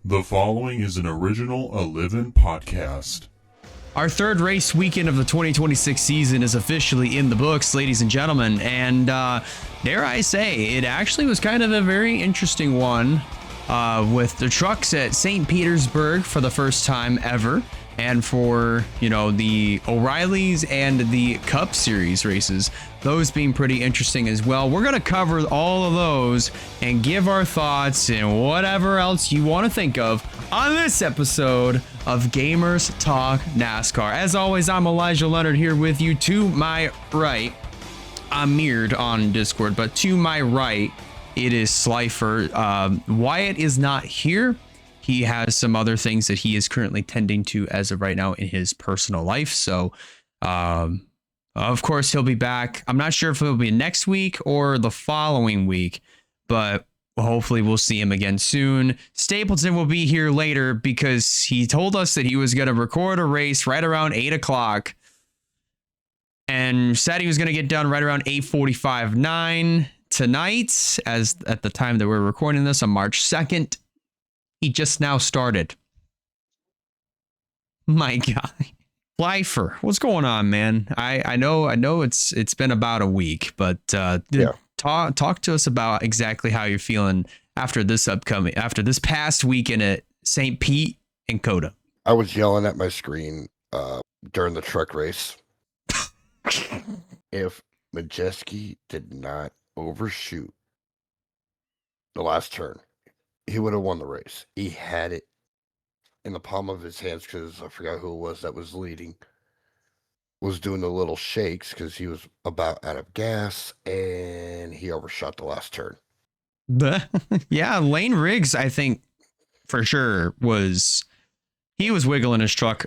The following is an original Aliven podcast. Our third race weekend of the 2026 season is officially in the books, ladies and gentlemen, and dare I say, it actually was kind of a very interesting one with the trucks at St. Petersburg for the first time ever, and for, you know, the O'Reillys and the Cup Series races, those being pretty interesting as well. We're going to cover all of those and give our thoughts and whatever else you want to think of on this episode of Gamers Talk NASCAR. As always, I'm Elijah Leonard here with you. To my right, I'm mirrored on Discord, but to my right, it is Slifer. Wyatt is not here. He has some other things that he is currently tending to as of right now in his personal life. So, of course, he'll be back. I'm not sure if it'll be next week or the following week, but hopefully we'll see him again soon. Stapleton will be here later because he told us that he was going to record a race right around 8 o'clock and said he was going to get done right around 8:45, 9 tonight, as at the time that we're recording this on March 2nd. He just now started. My God. Lifer, what's going on, man? I know it's been about a week, but talk to us about exactly how you're feeling after this past weekend at St. Pete and COTA. I was yelling at my screen during the truck race. If Majeski did not overshoot the last turn, he would have won the race. He had it in the palm of his hands because I forgot who it was that was leading. Was doing the little shakes because he was about out of gas and he overshot the last turn. Yeah, Lane Riggs, I think for sure was wiggling his truck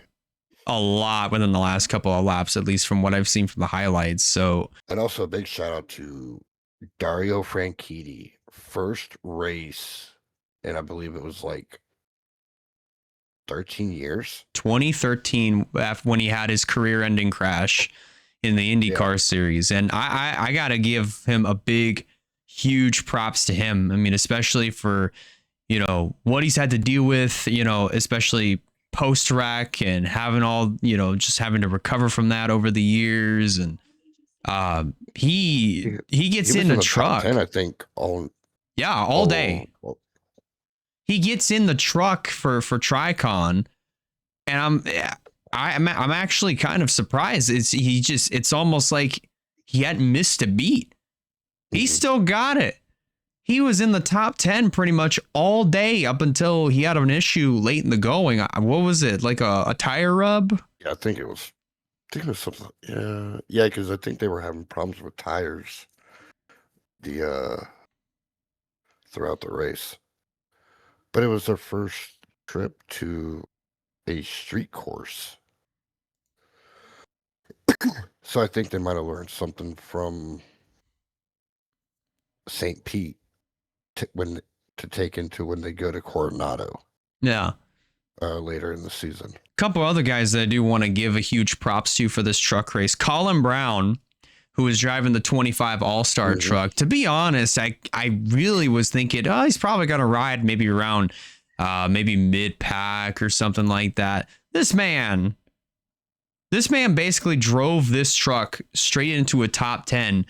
a lot within the last couple of laps, at least from what I've seen from the highlights. So, and also a big shout out to Dario Franchitti, first race. And I believe it was like 13 years. 2013, when he had his career-ending crash in the IndyCar series. And I got to give him a big, huge props to him. I mean, especially for, you know, what he's had to deal with, you know, especially post-wreck and having all, you know, just having to recover from that over the years. And he gets in the truck. Top 10, I think, all day. He gets in the truck for Tricon, and I'm actually kind of surprised. It's almost like he hadn't missed a beat. He still got it. He was in the top 10 pretty much all day up until he had an issue late in the going. What was it, like a tire rub? Yeah, I think it was something. Yeah, because I think they were having problems with tires throughout the race. But it was their first trip to a street course. So I think they might have learned something from St. Pete to take into when they go to Coronado. Yeah. Later in the season. A couple other guys that I do want to give a huge props to for this truck race. Colin Brown, who was driving the 25 All-Star truck. To be honest, I really was thinking, he's probably going to ride maybe around maybe mid-pack or something like that. This man basically drove this truck straight into a top 10.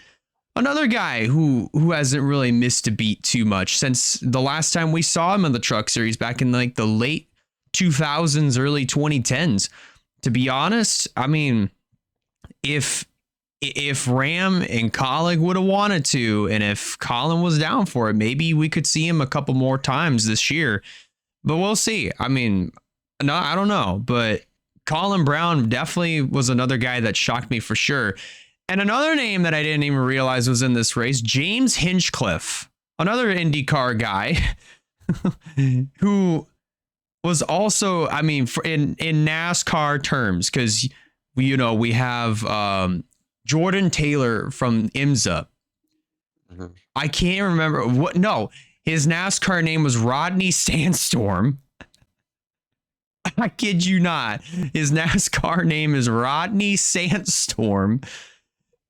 Another guy who hasn't really missed a beat too much since the last time we saw him in the Truck Series back in like the late 2000s, early 2010s. To be honest, I mean, if Ram and Colleague would have wanted to, and if Colin was down for it, maybe we could see him a couple more times this year. But we'll see. I mean, no, I don't know. But Colin Brown definitely was another guy that shocked me for sure. And another name that I didn't even realize was in this race, James Hinchcliffe, another IndyCar guy who was also, I mean, in NASCAR terms, because we have Jordan Taylor from IMSA. Mm-hmm. I can't remember what. No, his NASCAR name was Rodney Sandstorm. I kid you not. His NASCAR name is Rodney Sandstorm.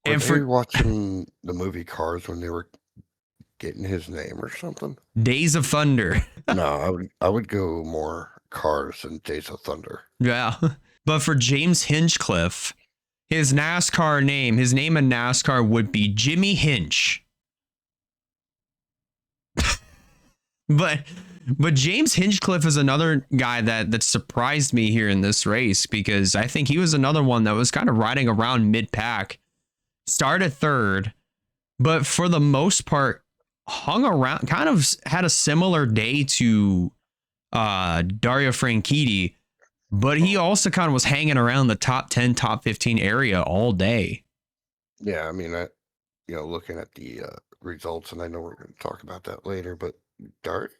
Were they watching the movie Cars when they were getting his name or something. Days of Thunder. No, I would go more Cars and Days of Thunder. Yeah. But for James Hinchcliffe, his NASCAR name, his name in NASCAR would be Jimmy Hinch. But James Hinchcliffe is another guy that surprised me here in this race, because I think he was another one that was kind of riding around mid-pack, started third, but for the most part hung around, kind of had a similar day to Dario Franchitti, but he also kind of was hanging around the top 10, top 15 area all day. Yeah, I mean, looking at the results, and I know we're going to talk about that later, but Dart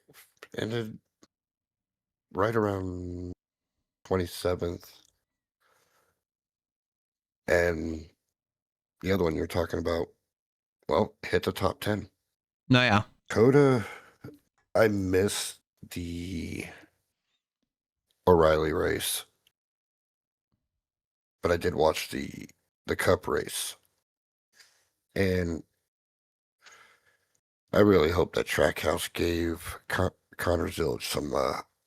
ended right around 27th. And the other one you're talking about, well, hit the top 10. No, yeah. COTA, I missed the O'Reilly race, but I did watch the Cup race. And I really hope that Trackhouse gave Connor Zilch some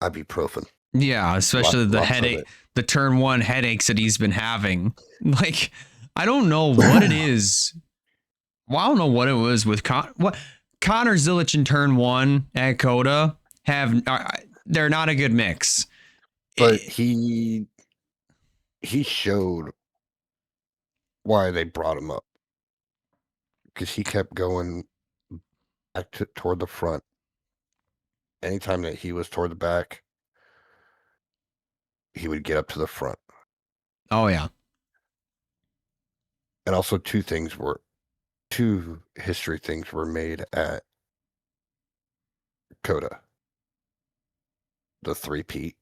ibuprofen. Yeah, especially the Lots of headache, it. the turn one headaches that he's been having. Like, I don't know what it is. Well, I don't know what it was with Connor Zilch in turn one at COTA they're not a good mix. But he showed why they brought him up, because he kept going back toward the front. Anytime that he was toward the back, he would get up to the front. Oh yeah. And also two history things were made at COTA. The 3-peat.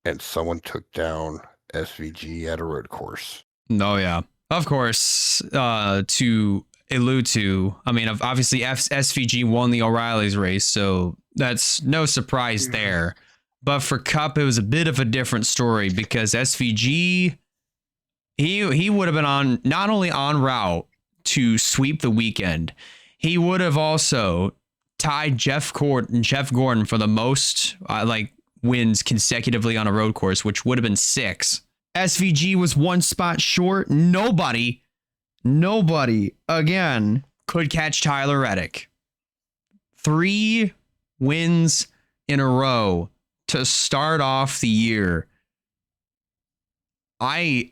And someone took down SVG at a road course. Oh yeah. Of course, to allude to, I mean, obviously SVG won the O'Reilly's race, so that's no surprise there. But for Cup, it was a bit of a different story, because SVG, he would have been not only on route to sweep the weekend, he would have also tied Jeff Gordon for the most wins consecutively on a road course, which would have been 6. SVG was 1 spot short. Nobody again could catch Tyler Reddick. 3 wins in a row to start off the year. I'm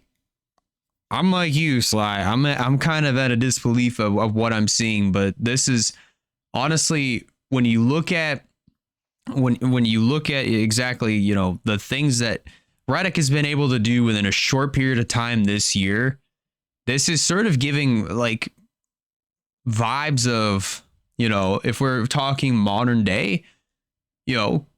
like you, Sly. I'm kind of at a disbelief of what I'm seeing, but this is honestly, when you look at exactly, the things that Reddick has been able to do within a short period of time this year, this is sort of giving like vibes of, if we're talking modern day,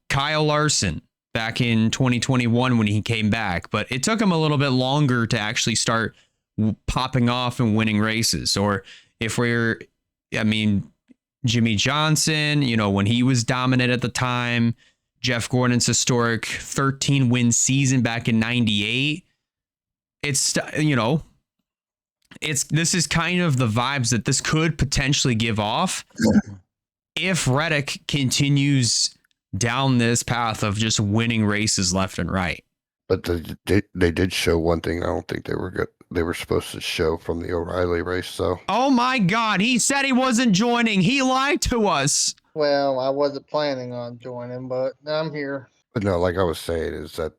Kyle Larson back in 2021 when he came back, but it took him a little bit longer to actually start popping off and winning races. Or Jimmy Johnson, when he was dominant at the time, Jeff Gordon's historic 13-win season back in 98. This is kind of the vibes that this could potentially give off if Reddick continues down this path of just winning races left and right. But they did show one thing I don't think they were supposed to show from the O'Reilly race, though. Oh my God, he said he wasn't joining. He lied to us. Well, I wasn't planning on joining, but I'm here. But no, like I was saying, is that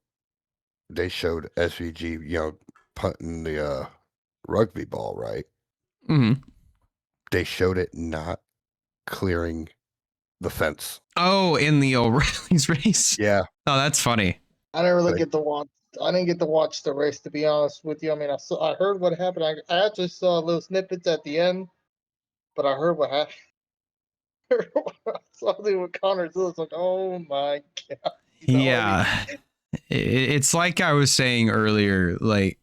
they showed SVG, punting the rugby ball, right? Mm-hmm. They showed it not clearing the fence. Oh, in the O'Reilly's race? Yeah. Oh, that's funny. I didn't really get to watch. I didn't get to watch the race, to be honest with you. I mean, I heard what happened. I actually saw little snippets at the end, but I heard what happened. Something with Connor Zilch, like, oh my God. Yeah. It's like I was saying earlier, like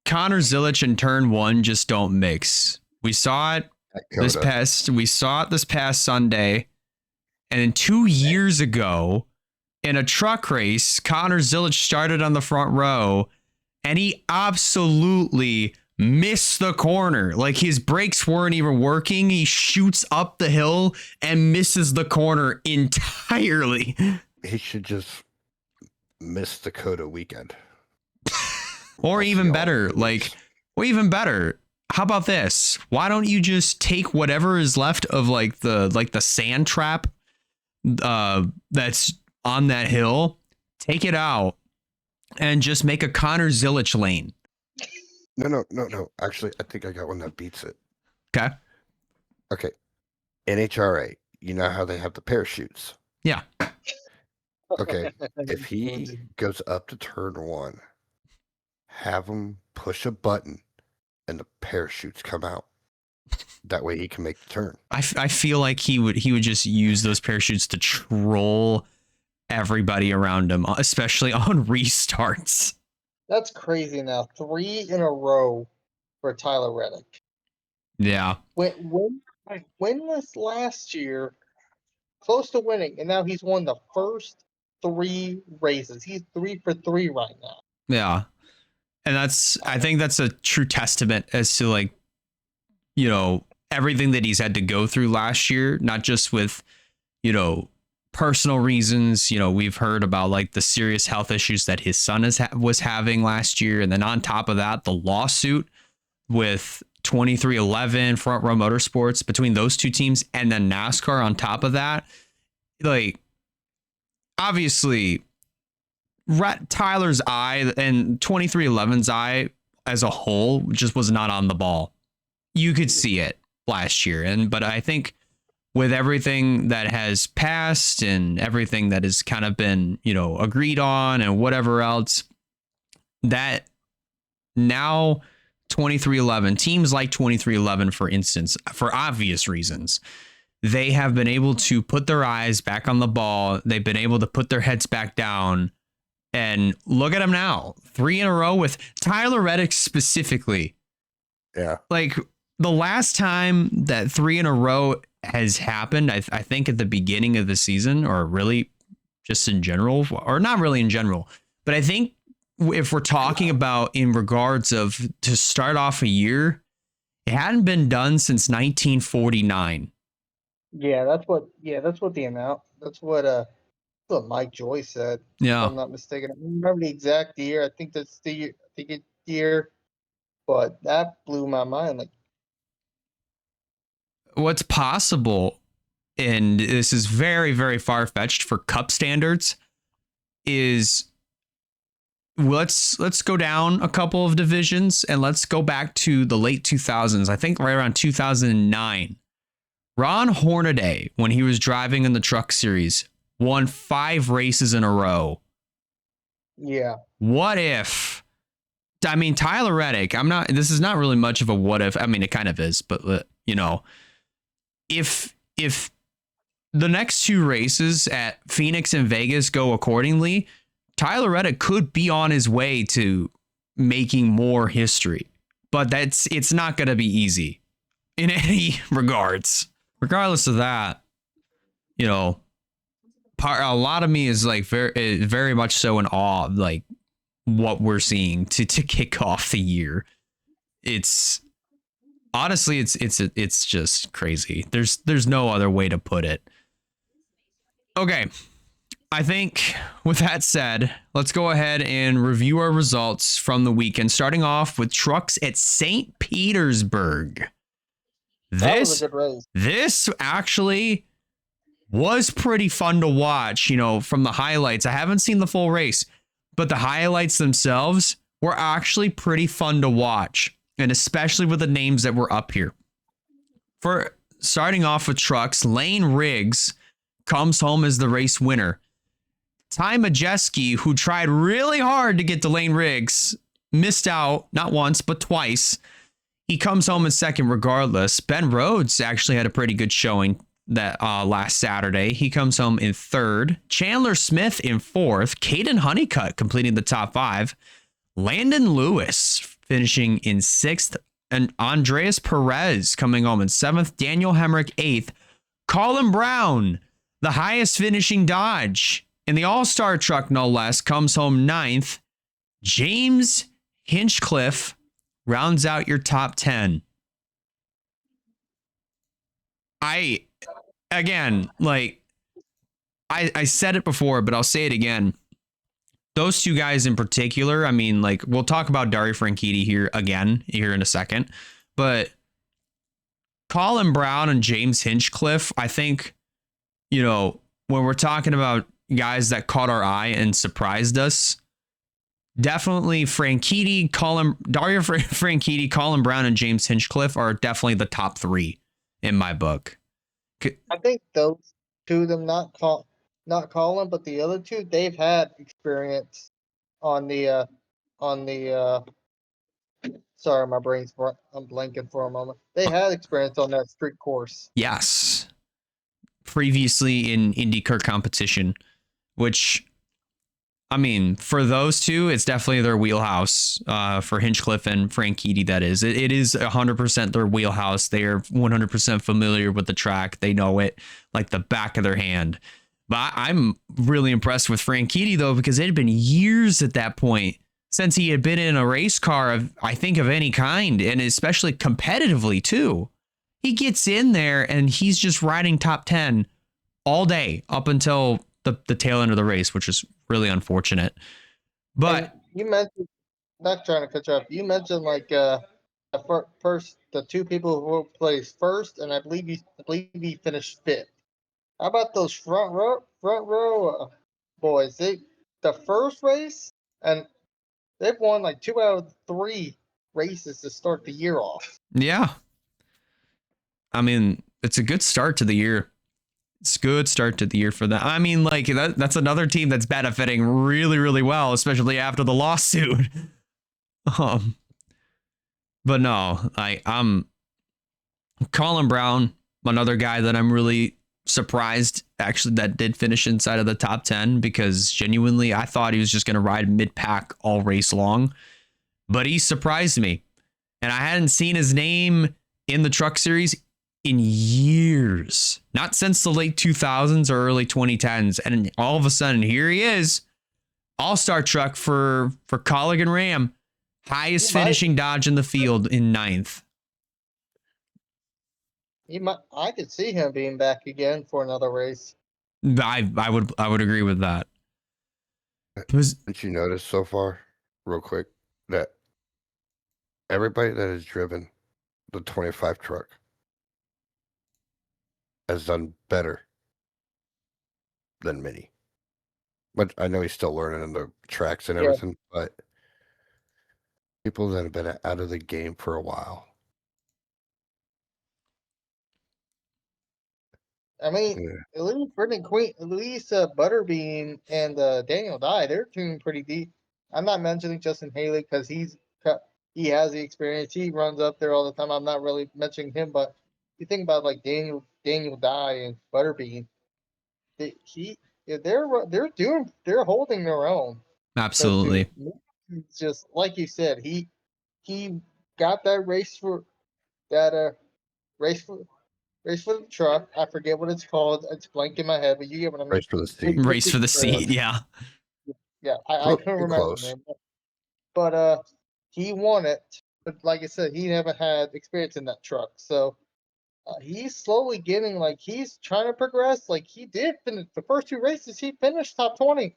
Connor Zilch and turn one just don't mix. We saw it this past Sunday. And then 2 years ago in a truck race, Connor Zilch started on the front row and he absolutely miss the corner. Like his brakes weren't even working. He shoots up the hill and misses the corner entirely. He should just miss the COTA weekend. Or That's even the better, only like, reason. or even better. How about this? Why don't you just take whatever is left of like the sand trap that's on that hill, take it out, and just make a Connor Zilic lane. No. Actually, I think I got one that beats it. Okay. Okay. NHRA, you know how they have the parachutes? Yeah. Okay. If he goes up to turn 1, have him push a button and the parachutes come out. That way he can make the turn. I feel like he would just use those parachutes to troll everybody around him, especially on restarts. That's crazy now. 3 in a row for Tyler Reddick. Yeah. When winless last year, close to winning, and now he's won the first 3 races. He's 3 for 3 right now. Yeah. And I think that's a true testament as to like, you know, everything that he's had to go through last year, not just with, you know, personal reasons. You know, we've heard about like the serious health issues that his son was having last year. And then on top of that, the lawsuit with 2311 Front Row Motorsports between those two teams, and then NASCAR on top of that. Like, obviously, Tyler's eye and 2311's eye as a whole just was not on the ball. You could see it last year. But I think with everything that has passed and everything that has kind of been, you know, agreed on and whatever else, that now 2311, teams like 2311, for instance, for obvious reasons, they have been able to put their eyes back on the ball. They've been able to put their heads back down, and look at them now. 3 in a row with Tyler Reddick specifically. Yeah. Like the last time that 3 in a row has happened, I think at the beginning of the season, or really just in general, or not really in general, but I think if we're talking about in regards of to start off a year, it hadn't been done since 1949. Yeah, that's what the amount. That's what Mike Joy said. Yeah. If I'm not mistaken. I don't remember the exact year. I think that's the year. I think it's year, but that blew my mind. Like, What's possible, and this is very, very far-fetched for Cup standards, is let's go down a couple of divisions and let's go back to the late 2000s. I think right around 2009. Ron Hornaday, when he was driving in the Truck Series, won 5 races in a row. yeah, What if, I mean, Tyler Reddick, this is not really much of a what if. I mean, it kind of is, but you know, if the next 2 races at Phoenix and Vegas go accordingly, Tyler Reddick could be on his way to making more history, but it's not going to be easy in any regards. Regardless of that, you know, a lot of me is like very, very much so in awe of like what we're seeing to kick off the year. It's honestly, it's just crazy. There's no other way to put it. Okay. I think with that said, let's go ahead and review our results from the weekend, starting off with trucks at St. Petersburg. that was a good race. This actually was pretty fun to watch, you know, from the highlights. I haven't seen the full race, but the highlights themselves were actually pretty fun to watch, and especially with the names that were up here. For starting off with trucks, Lane Riggs comes home as the race winner. Ty Majeski, who tried really hard to get to Lane Riggs, missed out not once, but twice. He comes home in second regardless. Ben Rhodes actually had a pretty good showing that last Saturday. He comes home in third. Chandler Smith in fourth. Caden Honeycutt completing the top 5. Landon Lewis finishing in 6th. And Andreas Perez coming home in 7th. Daniel Hemrick 8th. Colin Brown, the highest finishing Dodge in the All-Star truck, no less, comes home 9th. James Hinchcliffe rounds out your top 10. Again, like I said it before, but I'll say it again. Those two guys in particular, I mean, like we'll talk about Dario Franchitti here in a second, but Colin Brown and James Hinchcliffe, I think, when we're talking about guys that caught our eye and surprised us, definitely Franchitti, Dario Franchitti, Colin Brown, and James Hinchcliffe are definitely the top three in my book. I think those two of them, not Colin, but the other two, they've had experience on the sorry, my I'm blanking for a moment. They had experience on that street course. Yes. Previously in IndyCar competition, which, I mean, for those two, it's definitely their wheelhouse. For Hinchcliffe and Franchitti, that is. It is 100% their wheelhouse. They are 100% familiar with the track. They know it like the back of their hand. But I'm really impressed with Franchitti, though, because it had been years at that point since he had been in a race car of any kind, and especially competitively, too. He gets in there and he's just riding top 10 all day up until the tail end of the race, which is really unfortunate. But and you mentioned, not trying to cut you off, you mentioned like first the two people who placed first, and I believe he finished fifth. How about those front row boys? The first race, and they've won like 2 out of 3 races to start the year off. yeah, I mean, it's a good start to the year. It's a good start to the year for them. I mean, like that's another team that's benefiting really, really well, especially after the lawsuit. Um, but no, I'm Colin Brown, another guy that I'm really surprised actually that did finish inside of the top 10, because genuinely I thought he was just going to ride mid-pack all race long, but he surprised me. And I hadn't seen his name in the truck series in years, not since the late 2000s or early 2010s. And all of a sudden, here he is, all-star truck for Colligan Ram, highest finishing Dodge in the field in 9th. I could see him being back again for another race. I would agree with that. Did you notice so far, real quick, that everybody that has driven the 25 truck has done better than Mini? But I know he's still learning the tracks and everything, but people that have been out of the game for a while. I mean, at least Brittany Queen, at least Butterbean and Daniel Dye, they're doing pretty deep. I'm not mentioning Justin Haley because he has the experience. He runs up there all the time. I'm not really mentioning him, but you think about like Daniel Dye and Butterbean, they're holding their own. Absolutely. It's just like you said, he got that race for that race for the truck. I forget what it's called. It's blank in my head, but you get what I mean. Race for the seat. Race for the seat, yeah. Yeah, I couldn't remember the name. But he won it. But like I said, he never had experience in that truck. So he's slowly getting, like, he's trying to progress. Like, he did finish the first 2 races, he finished top 20.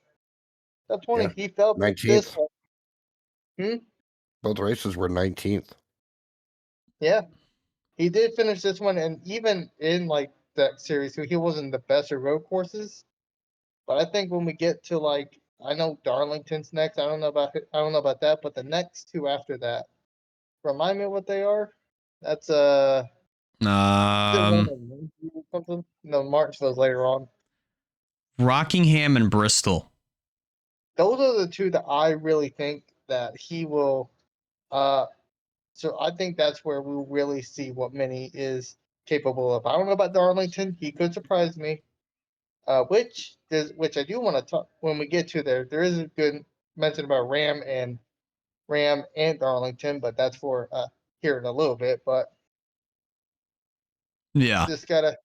Top 20. Yeah. He felt 19th. one. Both races were 19th. Yeah. He did finish this one, and even in like that series, he wasn't the best at road courses. But I think when we get to like, I know Darlington's next. I don't know about that, but the next 2 after that, remind me what they are. That's something. No, Martinsville's later on. Rockingham and Bristol. Those are the 2 that I really think that he will. So I think that's where we'll really see what Mini is capable of. I don't know about Darlington. He could surprise me. Which I do want to talk when we get to there. There is a good mention about Ram and Darlington, but that's for here in a little bit. But Yeah. just gotta.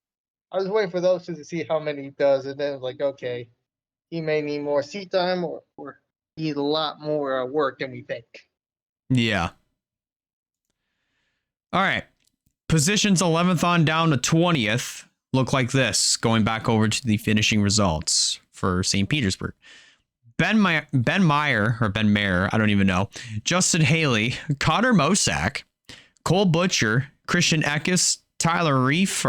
I was waiting for those 2 to see how many he does, and then it's like, okay, he may need more seat time or need a lot more work than we think. Yeah. All right. Positions 11th on down to 20th look like this, going back over to the finishing results for St. Petersburg. Ben Meyer, I don't even know. Justin Haley, Connor Mosack, Cole Butcher, Christian Eckes, Tyler Reif,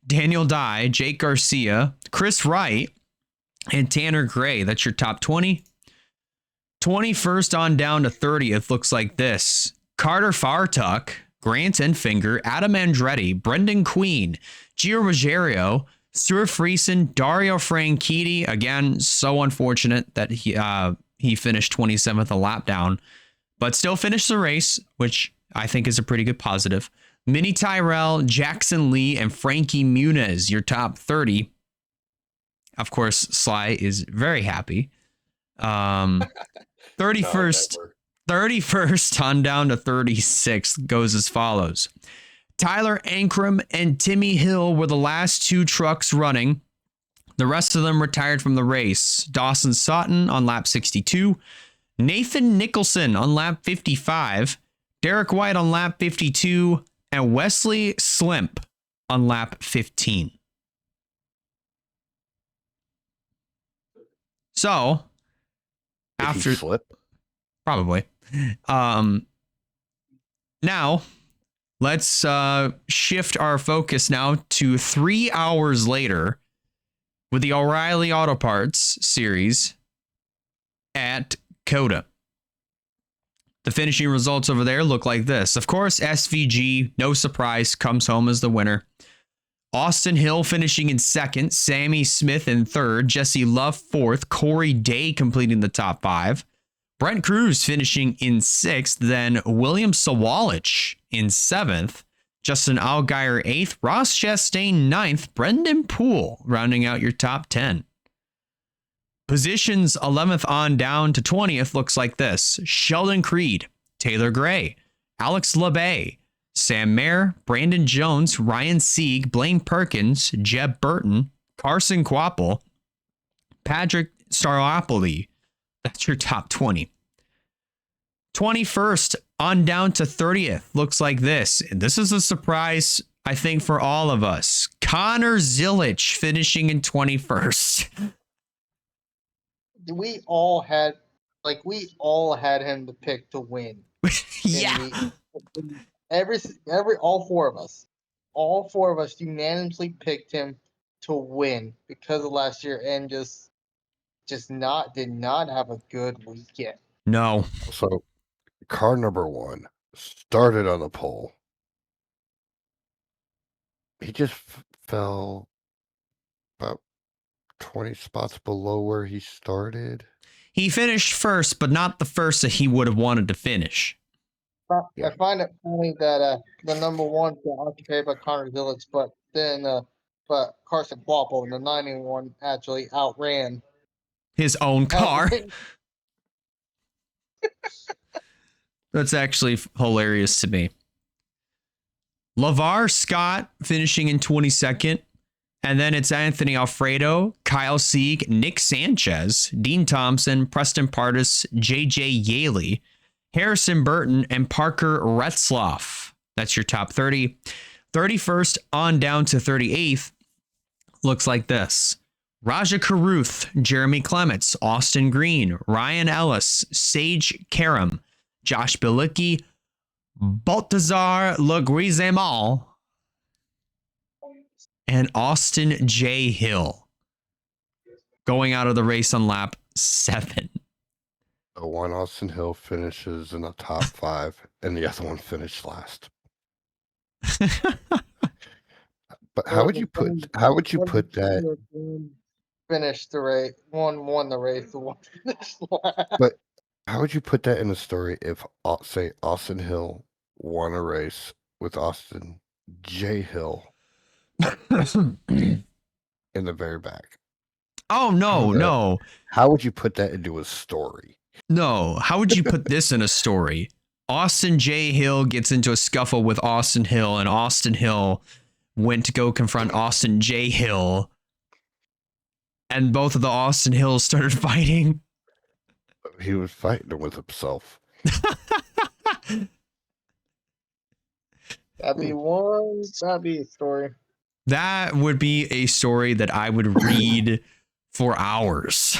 Daniel Dye, Jake Garcia, Chris Wright, and Tanner Gray. That's your top 20. 21st on down to 30th looks like this. Carter Fartuck, Grant Enfinger, Adam Andretti, Brendan Queen, Gio Ruggiero, Stuart Friesen, Dario Franchitti. Again, so unfortunate that he finished 27th a lap down, but still finished the race, which I think is a pretty good positive. Minnie Tyrell, Jackson Lee, and Frankie Muniz, your top 30. Of course, Sly is very happy. 31st on down to 36th goes as follows. Tyler Ankrum and Timmy Hill were the last two trucks running. The rest of them retired from the race. Dawson Sutton on lap 62, Nathan Nicholson on lap 55, Derek White on lap 52, and Wesley Slimp on lap 15. So, after slip, probably. Now, let's shift our focus now to 3 hours later with the O'Reilly Auto Parts series at COTA. The finishing results over there look like this. Of course, SVG, no surprise, comes home as the winner. Austin Hill finishing in second, Sammy Smith in third, Jesse Love fourth, Corey Day completing the top 5. Brent Cruz finishing in sixth, then William Sawalich in 7th, Justin Allgaier 8th, Ross Chastain 9th, Brendan Poole rounding out your top 10. Positions 11th on down to 20th looks like this. Sheldon Creed, Taylor Gray, Alex LeBay, Sam Mayer, Brandon Jones, Ryan Sieg, Blaine Perkins, Jeb Burton, Carson Quapple, Patrick Staropoli. That's your top 20. 21st on down to 30th looks like this. And this is a surprise, I think, for all of us. Connor Zilich finishing in 21st. We all had him to pick to win. Yeah. All four of us unanimously picked him to win because of last year, and just did not have a good weekend. No. So car number 1 started on the pole. He just fell about 20 spots below where he started. He finished first, but not the first that he would have wanted to finish. I find it funny that the number 1 got occupied by Connor Zilich, but Carson Quapple in the 91 actually outran his own car. That's actually hilarious to me. LeVar Scott finishing in 22nd. And then it's Anthony Alfredo, Kyle Sieg, Nick Sanchez, Dean Thompson, Preston Pardis, JJ Yaley, Harrison Burton, and Parker Retzloff. That's your top 30. 31st on down to 38th looks like this. Raja Karuth, Jeremy Clements, Austin Green, Ryan Ellis, Sage Karam, Josh Bilicki, Baltazar Leguizamon, and Austin J. Hill going out of the race on lap 7. The one Austin Hill finishes in the top 5, and the other one finished last. But how would you put that? Finished the race. One won the race. The one finished last. But how would you put that in the story if, say, Austin Hill won a race with Austin J. Hill in the very back? Oh, no. How would you put that into a story? No. How would you put this in a story? Austin J. Hill gets into a scuffle with Austin Hill, and Austin Hill went to go confront Austin J. Hill, and both of the Austin Hills started fighting. He was fighting with himself. That'd be one. That'd be a story. That would be a story that I would read for hours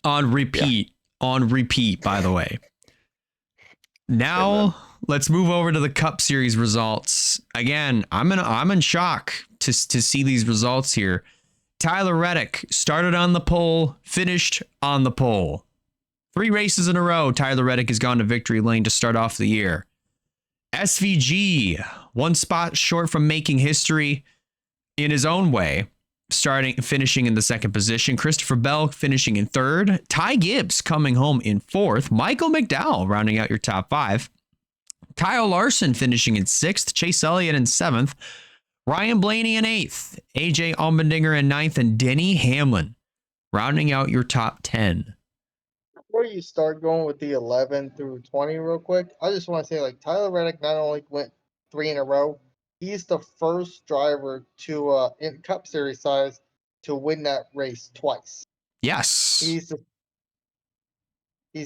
on repeat. On repeat, by the way. Now let's move over to the Cup Series results. Again, I'm in shock to see these results here. Tyler Reddick started on the pole, finished on the pole. 3 races in a row, Tyler Reddick has gone to victory lane to start off the year. SVG, 1 spot short from making history in his own way, finishing in the 2nd position. Christopher Bell finishing in 3rd. Ty Gibbs coming home in 4th. Michael McDowell rounding out your top 5. Kyle Larson finishing in 6th. Chase Elliott in 7th. Ryan Blaney in 8th. AJ Allmendinger in 9th. And Denny Hamlin rounding out your top 10. Before you start going with the 11 through 20 real quick, I just want to say, like, Tyler Reddick not only went 3 in a row, he's the first driver to in Cup Series size to win that race twice. Yes. He's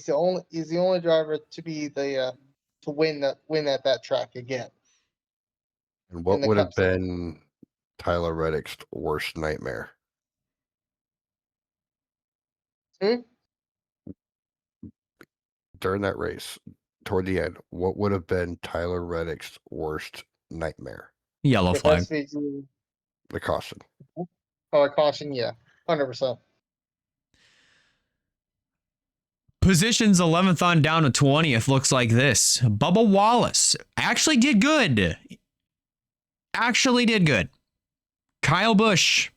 the only driver to be the to win at that track again. And what would have been Tyler Reddick's worst nightmare? During that race, toward the end, what would have been Tyler Reddick's worst nightmare? Yellow flag. The caution. Oh, caution, yeah. 100%. Positions 11th on down to 20th looks like this. Bubba Wallace actually did good. Kyle Busch,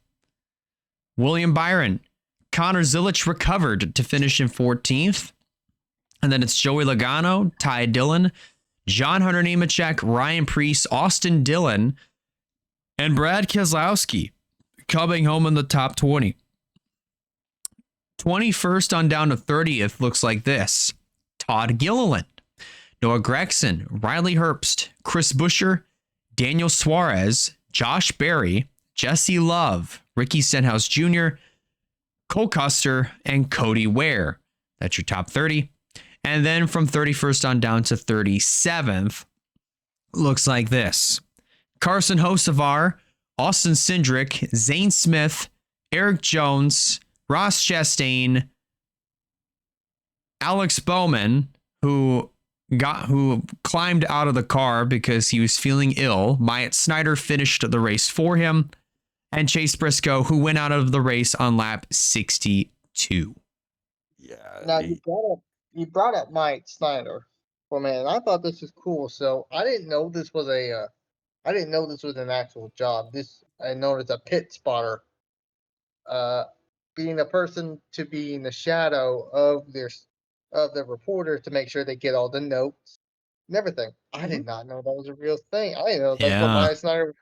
William Byron, Connor Zilic recovered to finish in 14th. And then it's Joey Logano, Ty Dillon, John Hunter Nemechek, Ryan Preece, Austin Dillon, and Brad Keselowski coming home in the top 20. 21st on down to 30th looks like this. Todd Gilliland, Noah Gragson, Riley Herbst, Chris Buescher, Daniel Suarez, Josh Berry, Jesse Love, Ricky Stenhouse Jr., Cole Custer, and Cody Ware. That's your top 30. And then from 31st on down to 37th, looks like this. Carson Hocevar, Austin Cindric, Zane Smith, Eric Jones, Ross Chastain, Alex Bowman, who climbed out of the car because he was feeling ill. Myatt Snyder finished the race for him. And Chase Briscoe, who went out of the race on lap 62. Yeah. Now, you brought up Mike Snyder. Well, man, I thought this was cool. So I didn't know this was an actual job. I know it's a pit spotter. Being a person to be in the shadow of the reporter to make sure they get all the notes and everything. I did not know that was a real thing. I didn't know that's what Mike Snyder.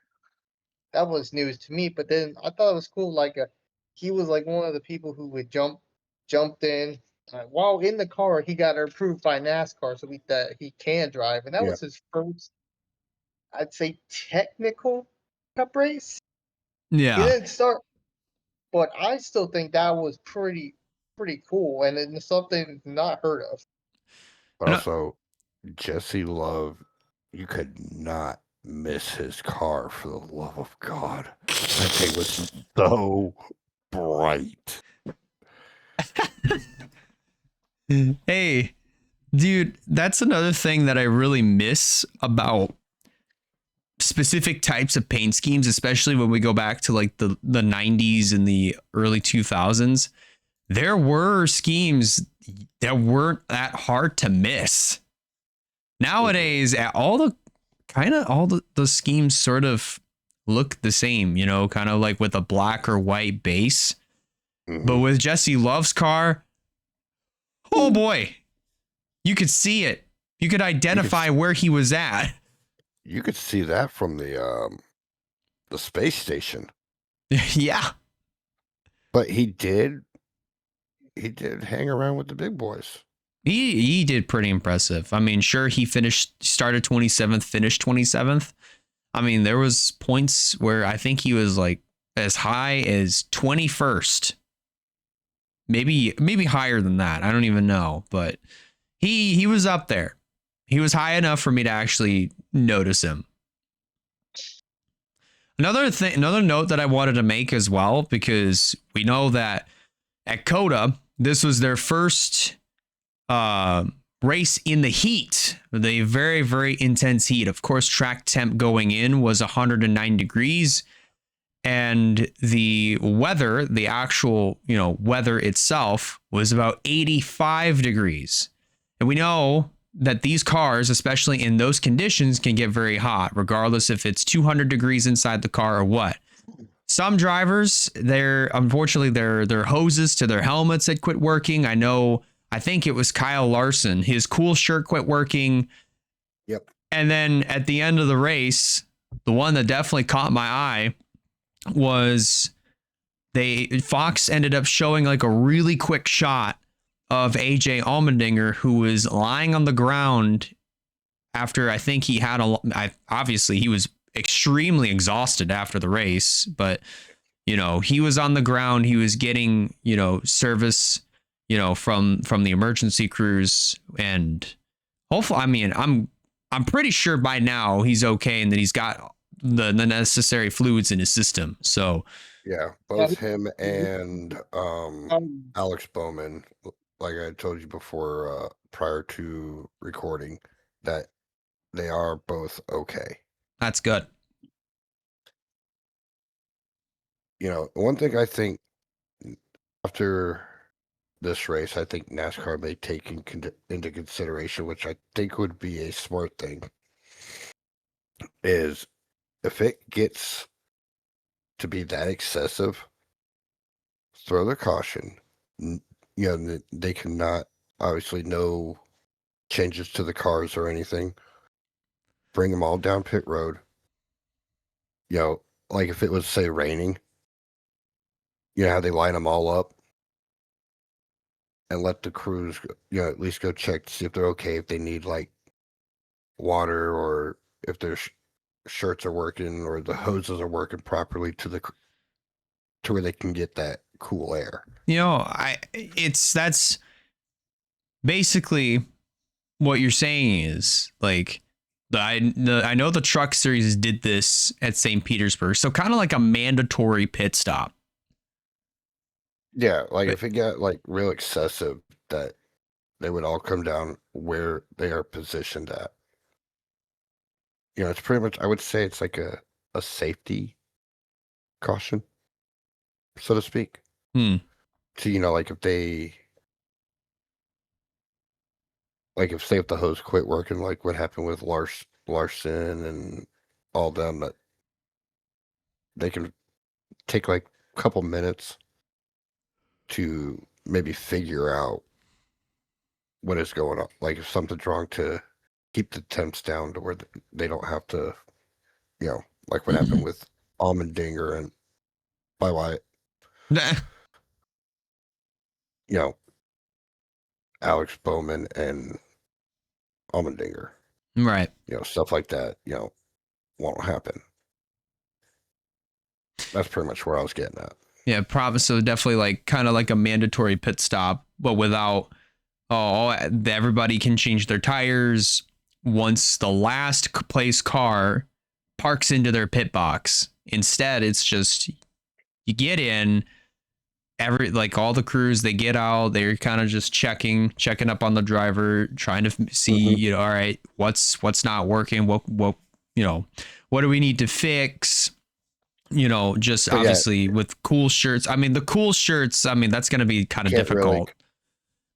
That was news to me. But then I thought it was cool. Like he was like one of the people who would jumped in. While in the car, he got approved by NASCAR, so that he can drive, and that was his first, I'd say, technical Cup race. Yeah, he didn't start, but I still think that was pretty cool, and it's something not heard of. But also, Jesse Love, you could not miss his car for the love of God. That thing was so bright. Hey, dude, that's another thing that I really miss about specific types of paint schemes, especially when we go back to like the 90s and the early 2000s. There were schemes that weren't that hard to miss. Nowadays, all the schemes sort of look the same, kind of like with a black or white base. Mm-hmm. But with Jesse Love's car, oh boy, you could see it. You could identify where he was at. You could see that from the space station. Yeah. But he did hang around with the big boys. He did pretty impressive. I mean, sure, he started 27th, finished 27th. I mean, there was points where I think he was like as high as 21st. Maybe higher than that. I don't even know, but he was up there. He was high enough for me to actually notice him. Another note that I wanted to make as well, because we know that at COTA, this was their first race in the heat, the very, very intense heat. Of course, track temp going in was 109 degrees, and the weather, the actual, weather itself was about 85 degrees. And we know that these cars, especially in those conditions, can get very hot, regardless if it's 200 degrees inside the car or what. Some drivers, unfortunately their hoses to their helmets had quit working. I think it was Kyle Larson. His cool shirt quit working. Yep. And then at the end of the race, the one that definitely caught my eye was Fox ended up showing like a really quick shot of AJ Allmendinger, who was lying on the ground after, I think he had obviously he was extremely exhausted after the race, but he was on the ground, he was getting, service, from the emergency crews, and hopefully, I mean, I'm pretty sure by now he's okay and that he's got the necessary fluids in his system. So yeah, both him and Alex Bowman, like I told you before, prior to recording, that they are both okay. That's good. One thing I think after this race, I think NASCAR may take into consideration, which I think would be a smart thing, is if it gets to be that excessive, throw the caution. They cannot, obviously, no changes to the cars or anything. Bring them all down pit road. Like if it was, say, raining, how they line them all up and let the crews, at least go check to see if they're okay, if they need like water, or if their shirts are working or the hoses are working properly to where they can get that cool air. That's basically what you're saying is like, I know the truck series did this at St. Petersburg, so kind of like a mandatory pit stop. Yeah, like if it got like real excessive, that they would all come down where they are positioned at. It's pretty much, I would say it's like a safety caution, so to speak. To, like if say if the hose quit working, like what happened with Larson and all them, that they can take like a couple minutes to maybe figure out what is going on. Like if something's wrong, to keep the temps down to where they don't have to, like what happened with Allmendinger and by Wyatt. Alex Bowman and Allmendinger. Right. Stuff like that, won't happen. That's pretty much where I was getting at. Yeah, probably. So definitely like kind of like a mandatory pit stop, but without everybody can change their tires once the last place car parks into their pit box. Instead, it's just you get in, all the crews, they get out, they're kind of just checking up on the driver, trying to see, all right, what's not working, what do we need to fix? Just obviously with cool shirts. I mean, the cool shirts, that's going to be kind of difficult. Really,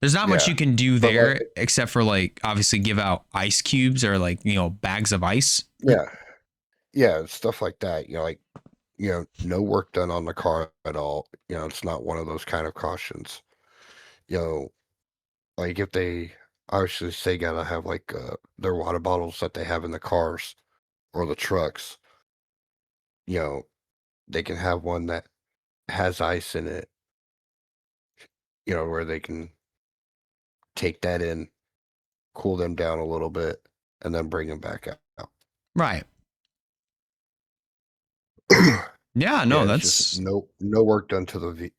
there's not much you can do there except for like obviously give out ice cubes or like, bags of ice. Yeah. Yeah. Stuff like that. No work done on the car at all. It's not one of those kind of cautions. Like if they obviously say gotta have like their water bottles that they have in the cars or the trucks, they can have one that has ice in it, where they can take that in, cool them down a little bit, and then bring them back out. Right. Yeah, no, that's no work done to the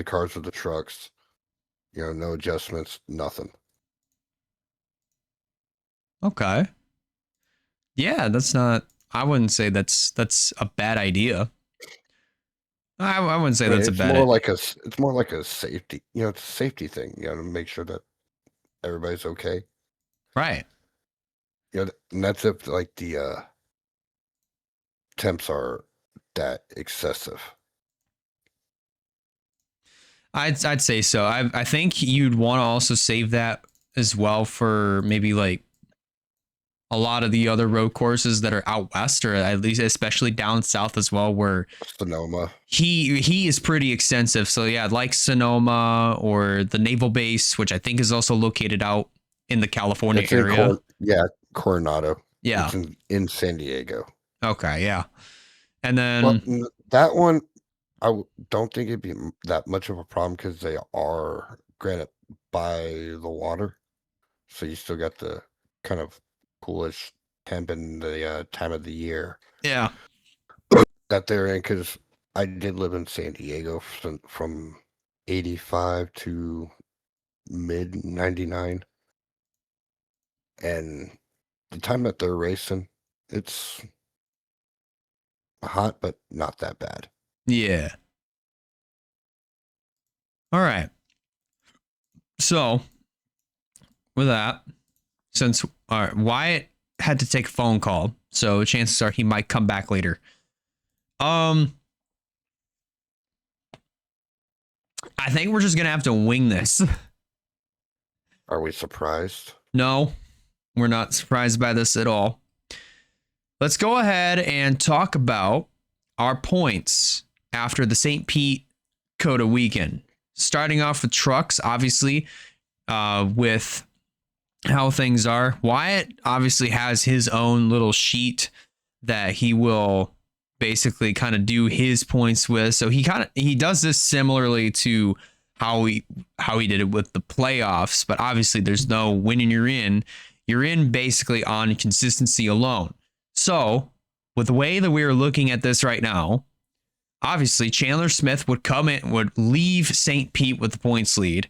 cars or the trucks. No adjustments, nothing. Okay. Yeah, that's not. I wouldn't say that's a bad idea. I wouldn't say I mean, that's a it's bad. more like it's more like a safety. It's a safety thing. To make sure that everybody's okay. Right. And that's if like the temps are that excessive. I'd say so. I think you'd want to also save that as well for maybe like a lot of the other road courses that are out west, or at least especially down south as well, where Sonoma. he is pretty extensive. So yeah, like Sonoma or the naval base, which I think is also located out in the California It's in area. Coronado. Yeah. It's in San Diego. Okay. Yeah. And Well, then that one, don't think it'd be that much of a problem because they are granted by the water, so you still got the kind of coolest temp in the time of the year yeah. that they're in. Because I did live in San Diego from 85 to mid 99, and the time that they're racing, it's hot, but not that bad. Yeah. All right. So with that, since Wyatt had to take a phone call, so chances are he might come back later. I think we're just gonna have to wing this. Are we surprised? No, we're not surprised by this at all. Let's go ahead and talk about our points after the St. Pete COTA weekend. Starting off with trucks, obviously, with how things are. Wyatt obviously has his own little sheet that he will basically kind of do his points with. So he does this similarly to how he did it with the playoffs, but obviously there's no winning. You're in basically on consistency alone. So with the way that we are looking at this right now, obviously Chandler Smith would leave St. Pete with the points lead.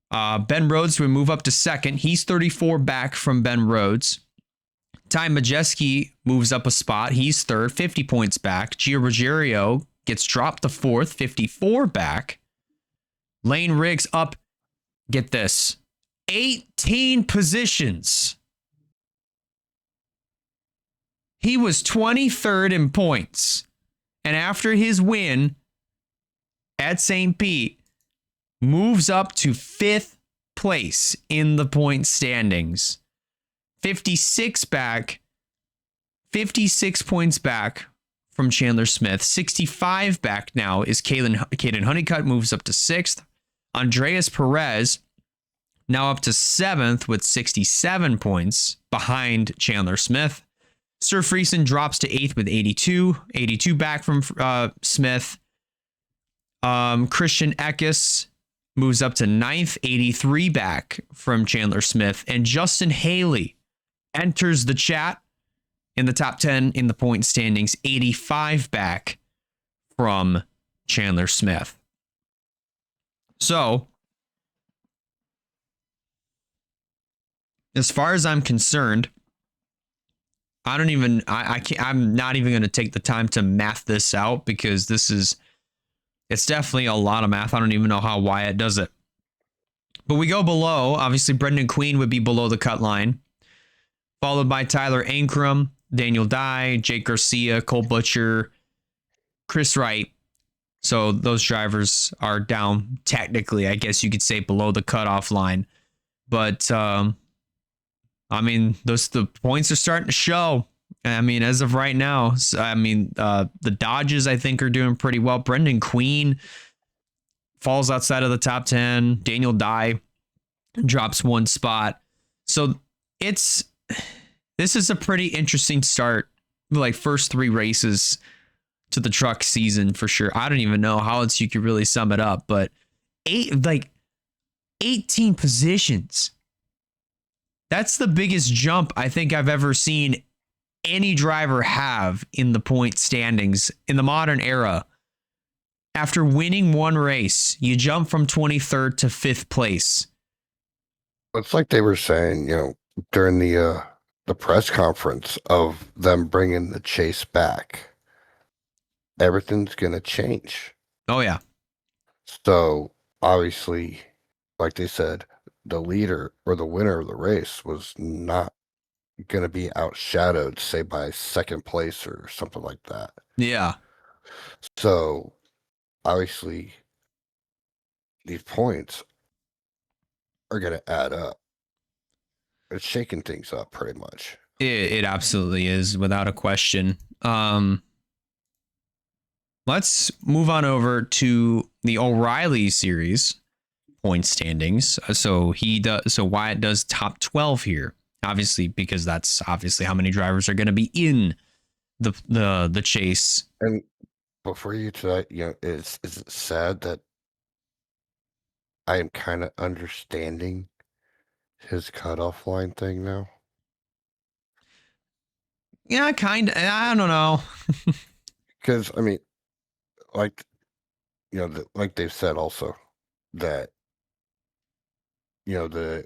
Ben Rhodes would move up to second. He's 34 back from Ben Rhodes. Ty Majeski moves up a spot. He's third, 50 points back. Gio Ruggiero gets dropped to fourth, 54 back. Lane Riggs up, get this, 18 positions. He was 23rd in points. And after his win at St. Pete, moves up to 5th place in the point standings. 56 points back from Chandler Smith. 65 back now is Caden Honeycutt, moves up to 6th. Andreas Perez now up to 7th with 67 points behind Chandler Smith. Sir Friesen drops to 8th with 82. 82 back from Smith. Christian Eckes moves up to 9th, 83 back from Chandler Smith. And Justin Haley enters the chat in the top 10 in the point standings, 85 back from Chandler Smith. So, as far as I'm concerned, I'm not even going to take the time to math this out because it's definitely a lot of math. I don't even know how Wyatt does it. But we go below. Obviously, Brendan Queen would be below the cut line, followed by Tyler Ankrum, Daniel Dye, Jake Garcia, Cole Butcher, Chris Wright. So those drivers are down technically, I guess you could say, below the cutoff line. But the points are starting to show. I mean, as of right now, the Dodges, I think, are doing pretty well. Brendan Queen falls outside of the top 10. Daniel Dye drops one spot. So this is a pretty interesting start, like first 3 races to the truck season for sure. I don't even know how else you could really sum it up, but 18 positions. That's the biggest jump I think I've ever seen any driver have in the point standings in the modern era. After winning one race, you jump from 23rd to 5th place. It's like they were saying, during the press conference of them bringing the chase back, everything's gonna change. Oh yeah. So obviously, like they said, the leader or the winner of the race was not gonna be outshadowed, say by second place or something like that. Yeah. So obviously, these points are gonna add up. It's shaking things up pretty much. It absolutely is, without a question. Let's move on over to the O'Reilly series point standings. So Wyatt does top 12 here, obviously, because that's obviously how many drivers are going to be in the chase. And before you to that, is it sad that I am kind of understanding his cutoff line thing now? Yeah, kind of. I don't know. Because I mean, like like they've said also that the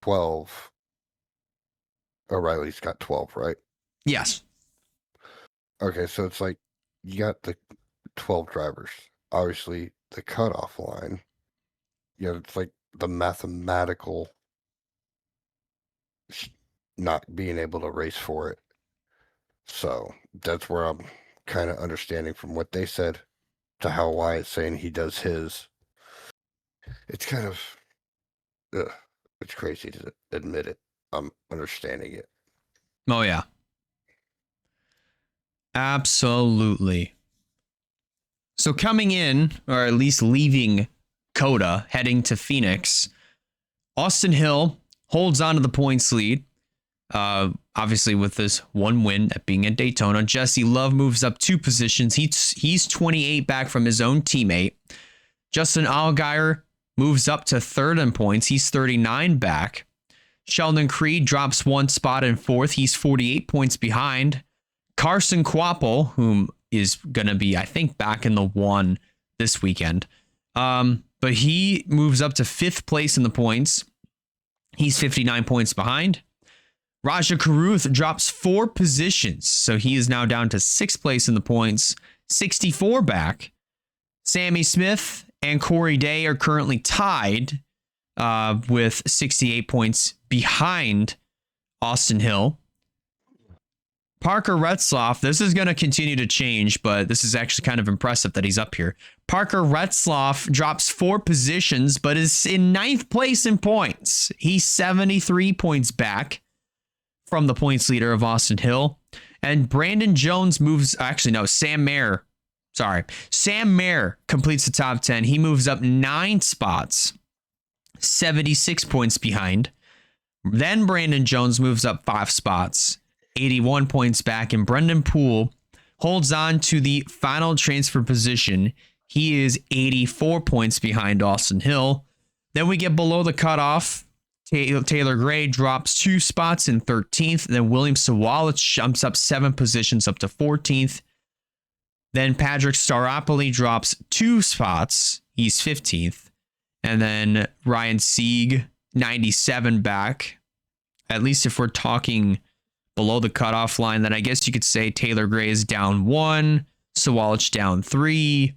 12 O'Reilly's got 12, right? Yes. Okay, so it's like you got the 12 drivers. Obviously, the cutoff line, it's like the mathematical not being able to race for it. So that's where I'm kind of understanding from what they said to how Wyatt's saying he does his. It's kind of, it's crazy to admit it. I'm understanding it. Oh yeah. Absolutely. So coming in, or at least leaving COTA, heading to Phoenix, Austin Hill holds on to the points lead. Obviously, with this one win at being at Daytona, Jesse Love moves up 2 positions. He's 28 back from his own teammate. Justin Allgaier moves up to 3rd in points. He's 39 back. Sheldon Creed drops 1 spot in 4th. He's 48 points behind. Carson Quapple, whom is going to be, I think, back in the 1 this weekend. But he moves up to 5th place in the points. He's 59 points behind. Raja Karuth drops 4 positions, so he is now down to 6th place in the points, 64 back. Sammy Smith and Corey Day are currently tied with 68 points behind Austin Hill. Parker Retzlaff, this is going to continue to change, but this is actually kind of impressive that he's up here. Parker Retzlaff drops 4 positions, but is in 9th place in points. He's 73 points back from the points leader of Austin Hill. And Brandon Jones moves, Sam Mayer. Sam Mayer completes the top 10. He moves up 9 spots, 76 points behind. Then Brandon Jones moves up 5 spots, 81 points back. And Brendan Poole holds on to the final transfer position. He is 84 points behind Austin Hill. Then we get below the cutoff. Taylor Gray drops 2 spots in 13th. Then William Sawalich jumps up 7 positions up to 14th. Then Patrick Staropoli drops 2 spots. He's 15th. And then Ryan Sieg, 97 back. At least if we're talking below the cutoff line, then I guess you could say Taylor Gray is down 1. Sawalich down 3.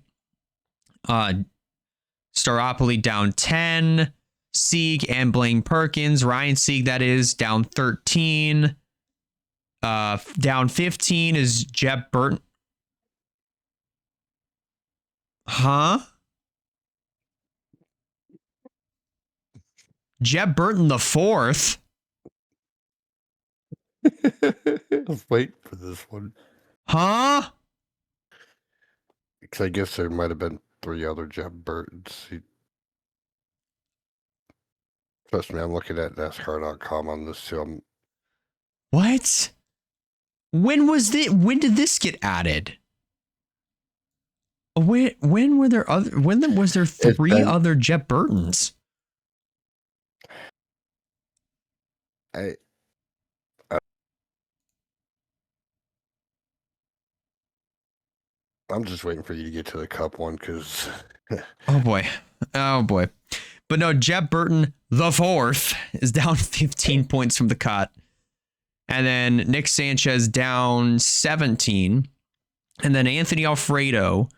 Staropoli down 10. Sieg and Blaine Perkins. Ryan Sieg, that is, down 13. Down 15 is Jeb Burton. Huh? Jeb Burton the 4th. I was waiting for this one. Huh? Because I guess there might have been 3 other Jeb Burtons. Trust me, I'm looking at NASCAR.com on this too. What? When did this get added? When were there other? When was there 3 other Jeb Burtons? I'm just waiting for you to get to the Cup one because. Oh boy. But no, Jeb Burton, the fourth, is down 15 points from the cut. And then Nick Sanchez down 17. And then Anthony Alfredo,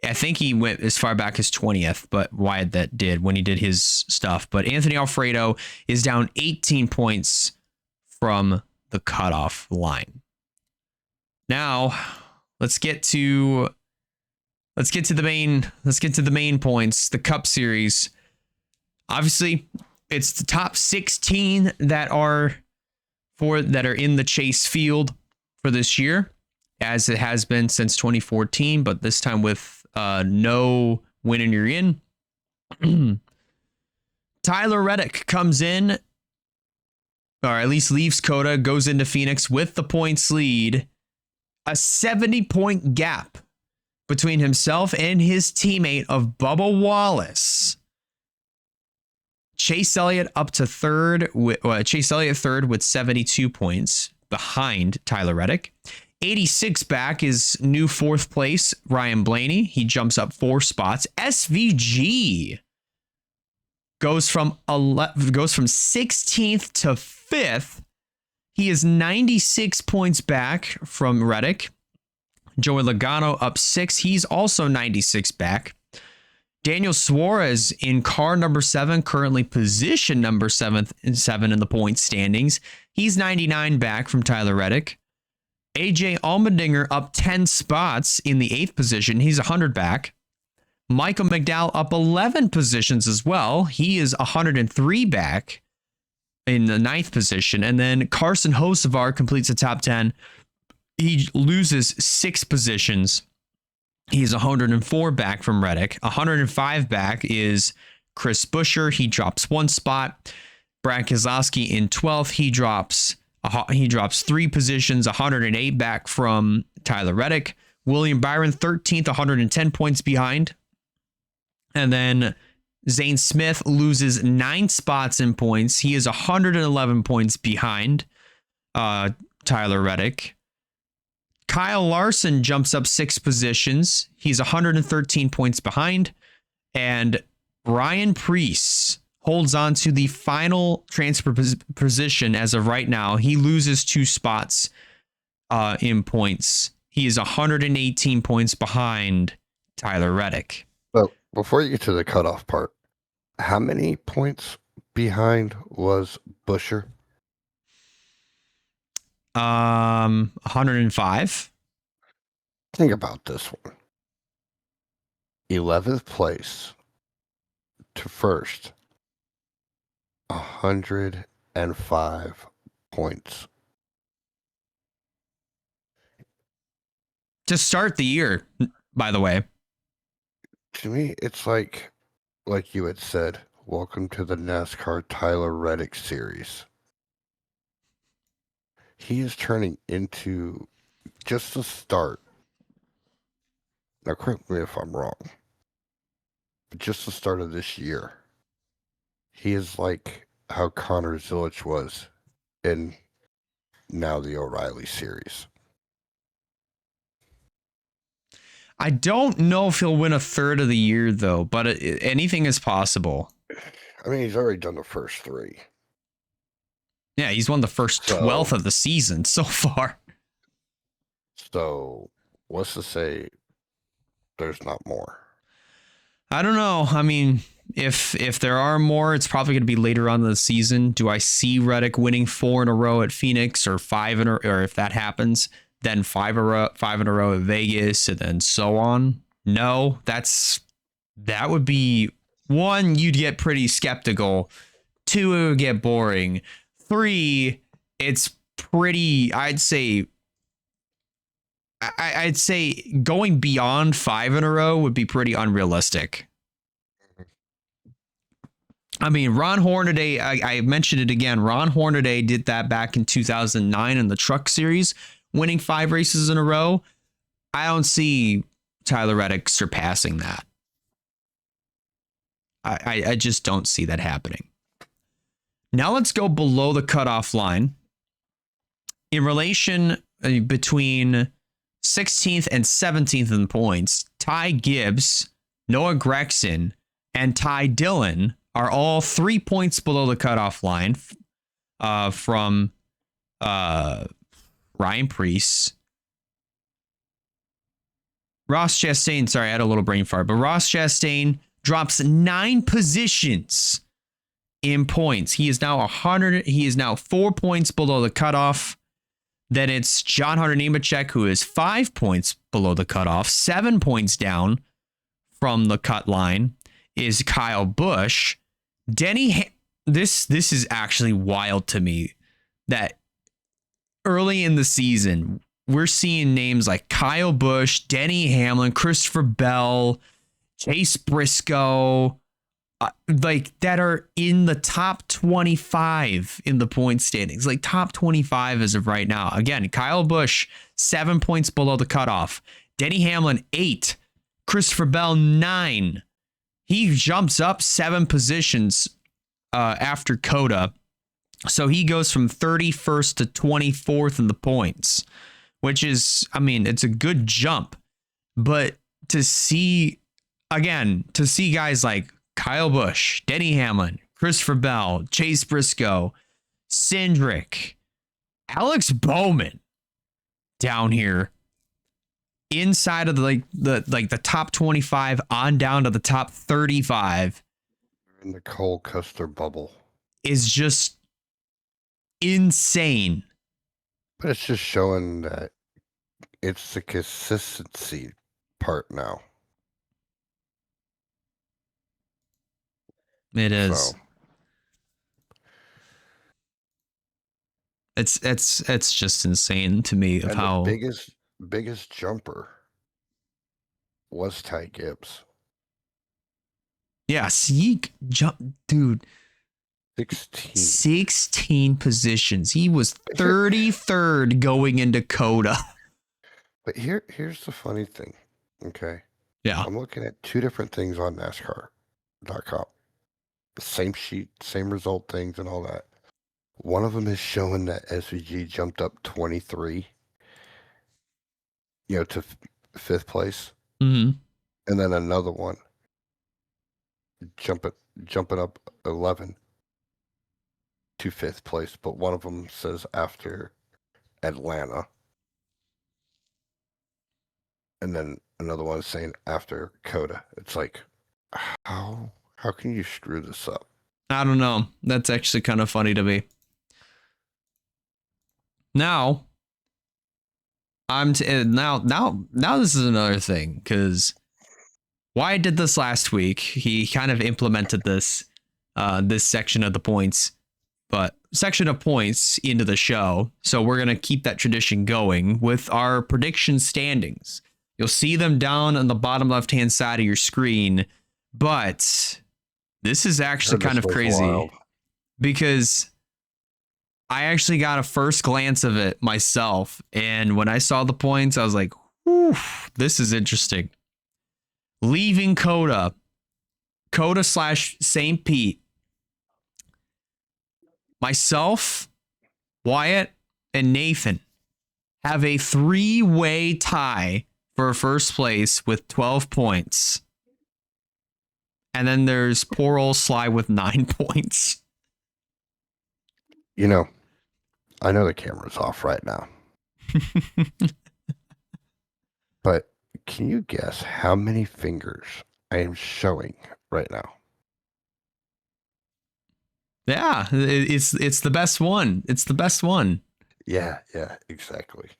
I think he went as far back as 20th, but Wyatt that did when he did his stuff. But Anthony Alfredo is down 18 points from the cutoff line. Now, let's get to the main points, the Cup Series. Obviously, it's the top 16 that are in the chase field for this year, as it has been since 2014, but this time with no win and you're in. Tyler Reddick comes in, or at least leaves COTA, goes into Phoenix with the points lead. A 70-point gap between himself and his teammate of Bubba Wallace. Chase Elliott up to third. Chase Elliott third with 72 points behind Tyler Reddick. 86 back is new fourth place Ryan Blaney. He jumps up 4 spots. SVG goes from 16th to 5th. He is 96 points back from Reddick. Joey Logano up 6. He's also 96 back. Daniel Suarez in car number 7, currently position number 7 in the point standings. He's 99 back from Tyler Reddick. AJ Allmendinger up 10 spots in the 8th position. He's 100 back. Michael McDowell up 11 positions as well. He is 103 back in the 9th position. And then Carson Hocevar completes the top 10. He loses 6 positions. He's 104 back from Reddick. 105 back is Chris Buescher. He drops 1 spot. Brad Keselowski in 12th. He drops 3 positions. 108 back from Tyler Reddick. William Byron 13th, 110 points behind. And then Zane Smith loses 9 spots in points. He is 111 points behind Tyler Reddick. Kyle Larson jumps up 6 positions. He's 113 points behind. And Ryan Preece holds on to the final transfer position as of right now. He loses 2 spots in points. He is 118 points behind Tyler Reddick. So before you get to the cutoff part, how many points behind was Buescher? 105. Think about this one. 11th place to first. 105 points. To start the year, by the way. To me, it's like you had said, welcome to the NASCAR Tyler Reddick series. He is turning into just the start. Now, correct me if I'm wrong, but just the start of this year, he is like how Connor Zilic was in now the O'Reilly series. I don't know if he'll win a third of the year, though, but anything is possible. I mean, he's already done the first 3. Yeah, he's won the first 12th of the season so far. So, what's to say there's not more? I don't know. I mean, if there are more, it's probably going to be later on in the season. Do I see Reddick winning 4 in a row at Phoenix, or 5 in a, or if that happens, then 5 in a row at Vegas, and then so on? No, that would be 1. You'd get pretty skeptical. 2, it would get boring. 3, it's pretty. I'd say going beyond 5 in a row would be pretty unrealistic. I mean, Ron Hornaday, I mentioned it again. Ron Hornaday did that back in 2009 in the Truck Series, winning 5 races in a row. I don't see Tyler Reddick surpassing that. I just don't see that happening. Now let's go below the cutoff line. In relation between 16th and 17th in points, Ty Gibbs, Noah Gragson, and Ty Dillon are all 3 points below the cutoff line from Ryan Preece. Ross Chastain, sorry, I had a little brain fart, but Ross Chastain drops 9 positions in points. He is now 4 points below the cutoff. Then it's John Hunter Nemechek, who is 5 points below the cutoff. 7 points down from the cut line is Kyle Busch. This is actually wild to me that early in the season, we're seeing names like Kyle Busch, Denny Hamlin, Christopher Bell, Chase Briscoe, that are in the top 25 in the point standings, like top 25 as of right now. Again, Kyle Busch, 7 points below the cutoff. Denny Hamlin, 8. Christopher Bell, 9. He jumps up 7 positions after COTA. So he goes from 31st to 24th in the points, which is, I mean, it's a good jump. But to see guys like Kyle Busch, Denny Hamlin, Christopher Bell, Chase Briscoe, Cindric, Alex Bowman down here inside of the top 25 on down to the top 35 in the Cole Custer bubble is just insane. But it's just showing that it's the consistency part now. It is. So. It's just insane to me of how the biggest jumper was Ty Gibbs. Yeah, dude. 16 positions. He was 33rd going into COTA. But here's the funny thing. Okay. Yeah. I'm looking at 2 different things on NASCAR.com. The same sheet, same result things and all that. One of them is showing that SVG jumped up 23, to 5th place. Mm-hmm. And then another one jumping up 11 to 5th place. But one of them says after Atlanta. And then another one is saying after COTA. It's like, how can you screw this up? I don't know. That's actually kind of funny to me. Now, now this is another thing, because Wyatt did this last week. He kind of implemented this section of points into the show. So we're going to keep that tradition going with our prediction standings. You'll see them down on the bottom left-hand side of your screen, but this is actually kind of crazy because I actually got a first glance of it myself. And when I saw the points, I was like, whew, this is interesting. Leaving COTA / St. Pete, myself, Wyatt, and Nathan have a 3-way tie for first place with 12 points. And then there's poor old Sly with 9 points. I know the camera's off right now. But can you guess how many fingers I am showing right now? Yeah, it's the best one. It's the best one. Yeah, exactly.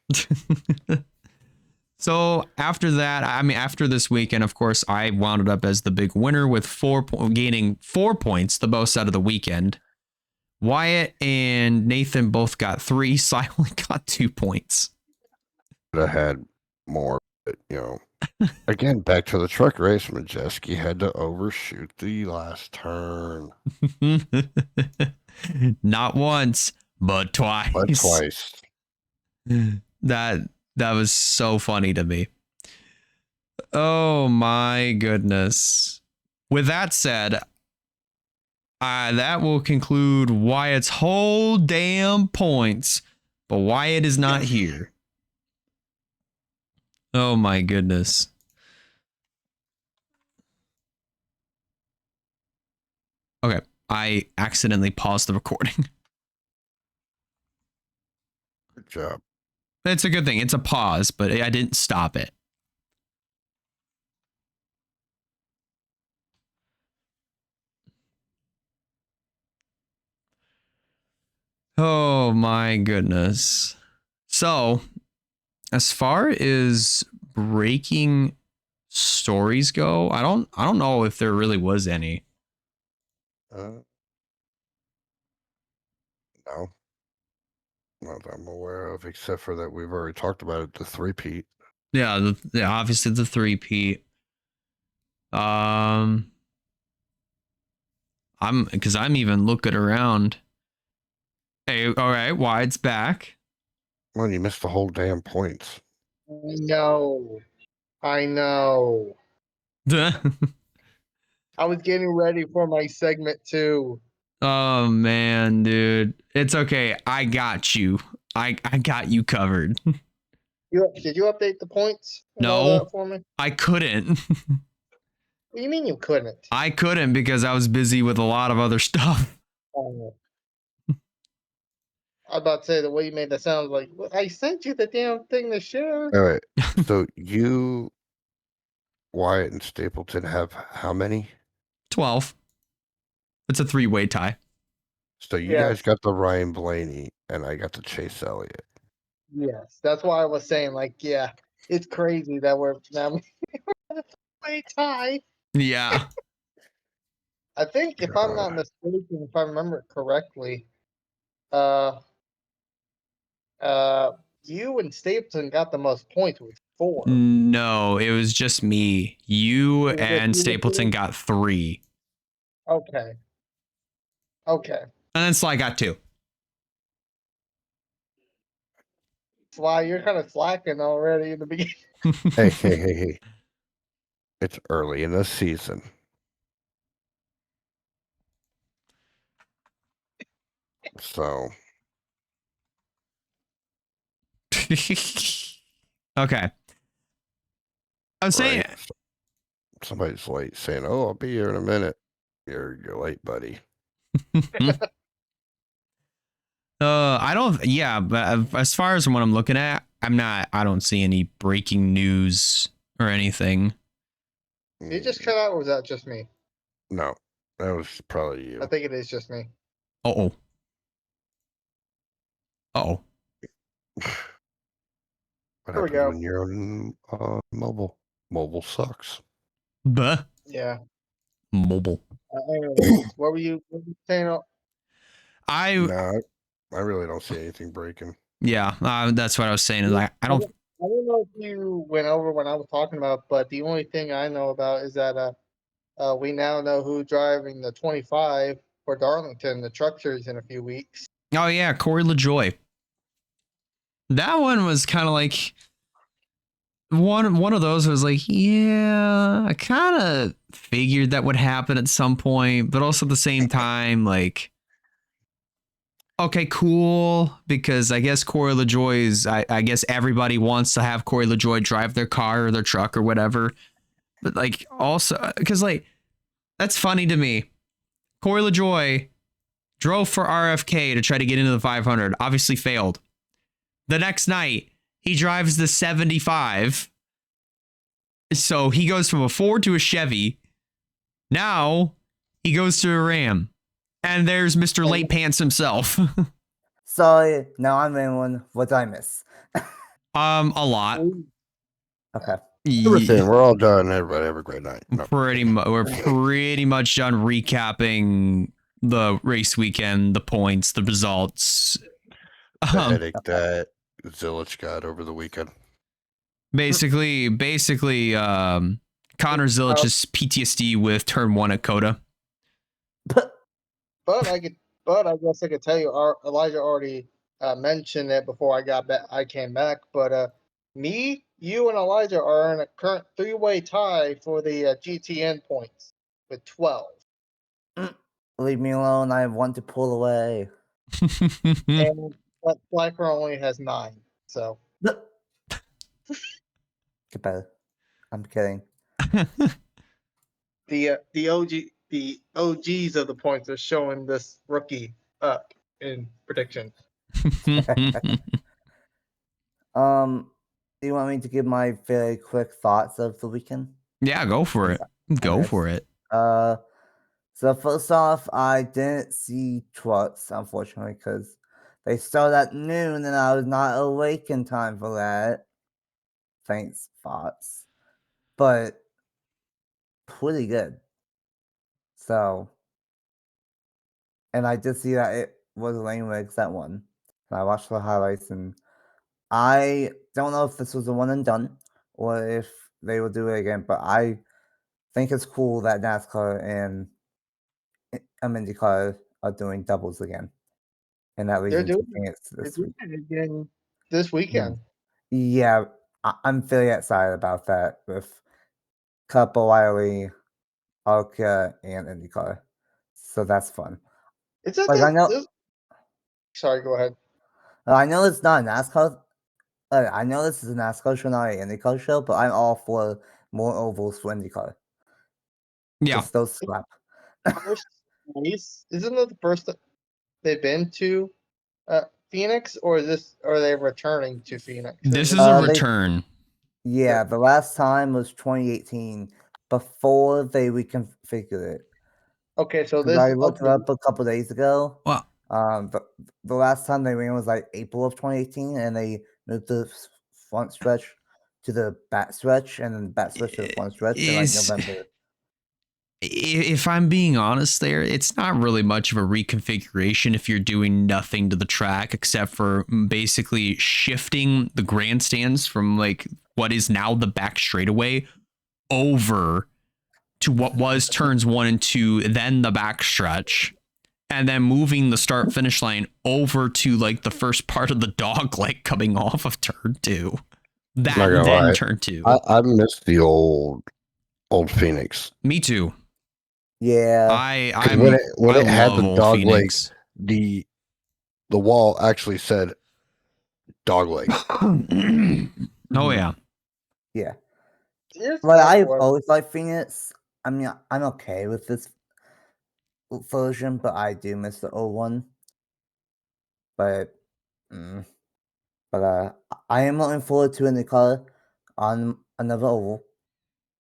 So after that, after this weekend, of course, I wound up as the big winner with gaining 4 points, the most out of the weekend. Wyatt and Nathan both got 3. So I only got 2 points. I had more, but, again, back to the truck race. Majeski had to overshoot the last turn. Not once, but twice. That was so funny to me. Oh my goodness. With that said, that will conclude Wyatt's whole damn points, but Wyatt is not here. Oh my goodness. Okay. I accidentally paused the recording. Good job. It's a good thing. It's a pause, but I didn't stop it. Oh my goodness. So, as far as breaking stories go, I don't know if there really was any. No. Not that I'm aware of, except for that we've already talked about it, the three-peat. Yeah, obviously the three-peat. I'm even looking around. Hey, all right, Wide's back. Well, you missed the whole damn points. I know. I was getting ready for my segment too. Oh man, dude. It's okay. I got you. I got you covered. Did you update the points and all No, that for me? I couldn't. What do you mean you couldn't? I couldn't because I was busy with a lot of other stuff. Oh. I was about to say the way you made that sound like I sent you the damn thing to share. All right. So you, Wyatt, and Stapleton have how many? 12. It's a 3-way tie. So you Yeah. guys got the Ryan Blaney, and I got the Chase Elliott. Yes, that's why I was saying yeah, it's crazy that we're now way tie. Yeah. I think if I'm not mistaken, if I remember it correctly, uh, you and Stapleton got the most points with 4. No, it was just me. You It was just and you and Stapleton me? got 3. Okay. Okay. And then Sly got 2. Wow, you're kind of slacking already in the beginning. Hey. It's early in the season. So. Okay. I was saying, Right? Somebody's late saying, "Oh, I'll be here in a minute." You're late, buddy. I don't, yeah, but as far as what I'm looking at, I don't see any breaking news or anything. You just cut out, or was that just me? No, that was probably you. I think it is just me. Uh-oh. Uh-oh. What There we happens go. when you're on mobile? Mobile sucks. Buh. Yeah. Mobile. Anyways, what were you saying? No, I really don't see anything breaking. Yeah, that's what I was saying. Is I I don't. don't know if you went over when I was talking about, but the only thing I know about is that we now know who's driving the 25 for Darlington, the truck series, in a few weeks. Oh yeah, Corey LaJoy. That one was kind of like one of those was like, yeah, I kind of figured that would happen at some point, but also at the same time, like, okay, cool, because I guess Corey LaJoy is, I guess everybody wants to have Corey LaJoy drive their car or their truck or whatever, but like also, because like, that's funny to me. Corey LaJoy drove for RFK to try to get into the 500, obviously failed. The next night, he drives the 75. So he goes from a Ford to a Chevy. Now he goes to a Ram. And there's Mr. Late Pants himself. Sorry, now I'm in what I miss. A lot. Okay. Everything. We're all done. Everybody have a great night. No. We're pretty much done recapping the race weekend, the points, the results. The headache that Zilich got over the weekend. Basically, Connor Zilich's PTSD with turn 1 at COTA. But I guess I could tell you, Elijah already mentioned it before I got back. I came back, but me, you, and Elijah are in a current 3-way tie for the GTN points with 12. Leave me alone. I want to pull away. And but Blacker only has 9. So Get better. I'm kidding. the OG the OGs of the points are showing this rookie up in prediction. Do you want me to give my very quick thoughts of the weekend? Yeah, go for it. Go Okay. for it. So first off, I didn't see trucks, unfortunately, because they start at noon and I was not awake in time for that. Thanks, Fox. But pretty good. So, and I did see that it was Lane Riggs that won. And I watched the highlights, and I don't know if this was a one and done or if they will do it again, but I think it's cool that NASCAR and IndyCar are doing doubles again. And that leads They're into doing Phoenix They're this doing week. it again this weekend. Yeah, I'm very excited about that with Cup, O'Reilly, Arca, and IndyCar. So that's fun. It's at Like I know, Sorry, go ahead. I know it's not a NASCAR. I know this is a NASCAR show, not an IndyCar show, but I'm all for more ovals for IndyCar. Yeah. Just those slap. First race, isn't it the first that they've been to Phoenix, or are they returning to Phoenix? This is a they- return. Yeah, the last time was 2018 before they reconfigured it. Okay, so 'Cause this I looked it okay. up a couple days ago. Well, The last time they ran was like April of 2018, and they moved the front stretch to the back stretch, and then back stretch to the front stretch in like November. If I'm being honest there, it's not really much of a reconfiguration if you're doing nothing to the track except for basically shifting the grandstands from like what is now the back straightaway over to what was turns 1 and 2, then the back stretch, and then moving the start finish line over to like the first part of the dog leg coming off of turn 2. That Not gonna then lie. turn 2. I miss the old Phoenix. Me too. Yeah, When it had love the old dog Phoenix. leg, the wall actually said dog leg. Oh yeah. yeah. Here's But my I've question. always liked Phoenix. I mean, I'm okay with this version, but I do miss the old one. But, I am looking forward to IndyCar on another oval.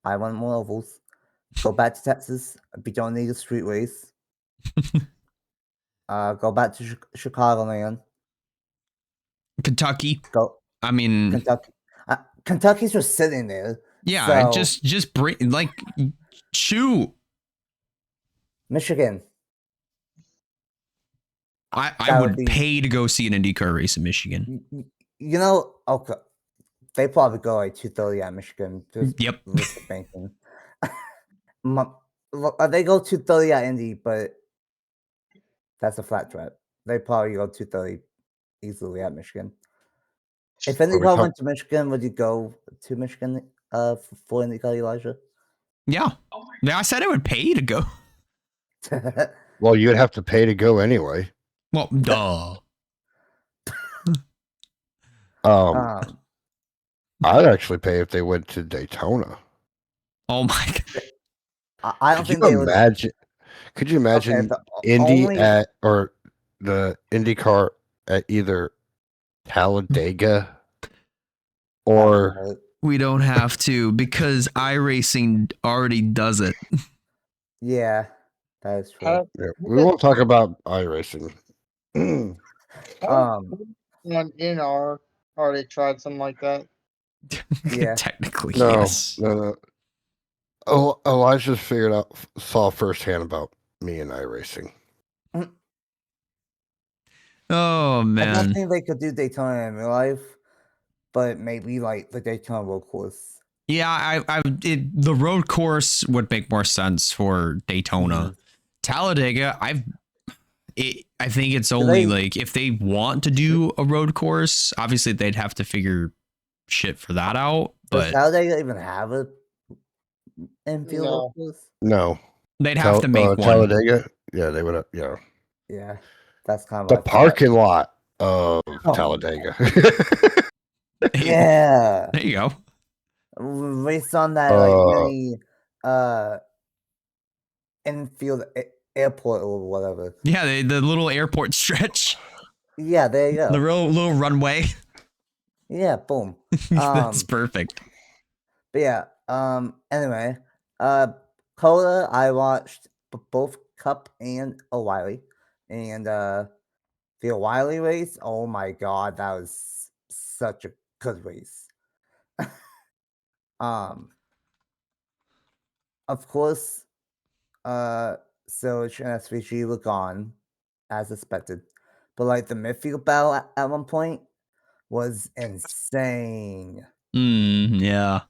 I want more ovals. Go back to Texas. We don't need a street race. Go back to Chicagoland. Kentucky. Go I mean, Kentucky. Kentucky's just sitting there. yeah, So, just bring like shoot. Michigan. I That would would be- pay to go see an IndyCar race in Michigan. You know, okay. They probably go like 2:30 at Michigan. Just Yep. with the banking. They go 2:30 at Indy, but that's a flat track. They probably go 2:30 easily at Michigan. If IndyCar went to Michigan, would you go to Michigan for IndyCar, Elijah? Yeah. Yeah, I said I would pay to go. Well, you'd have to pay to go anyway. Well, duh. I'd actually pay if they went to Daytona. Oh my god. I don't think they would. Could you imagine Indy or the IndyCar at either Talladega or We don't have to because iRacing already does it. Yeah, that is true. we won't talk about iRacing. On NR already tried something like that. Yeah. Technically, No, yes. no. I just saw firsthand about me and iRacing. Oh I man. don't think they could do Daytona in real life, but maybe like the Daytona road course. Yeah, the road course would make more sense for Daytona. Talladega, I think it's only like if they want to do a road course, obviously they'd have to figure shit for that out. But does Talladega even have a infield road course? No. They'd have to make one. Talladega? Yeah, they would have. Yeah. Yeah, that's kind of the parking lot of Talladega. Yeah. There you go. Based on that, like mini infield airport or whatever. Yeah, the little airport stretch, Yeah, there you the go. real little runway. Yeah, boom. That's perfect. But yeah, anyway, COTA, I watched both Cup and O'Reilly. And the O'Reilly race, oh my god, that was such a good race. Of course, Silge and SVG were gone, as expected. But like the midfield battle at one point was insane. Yeah.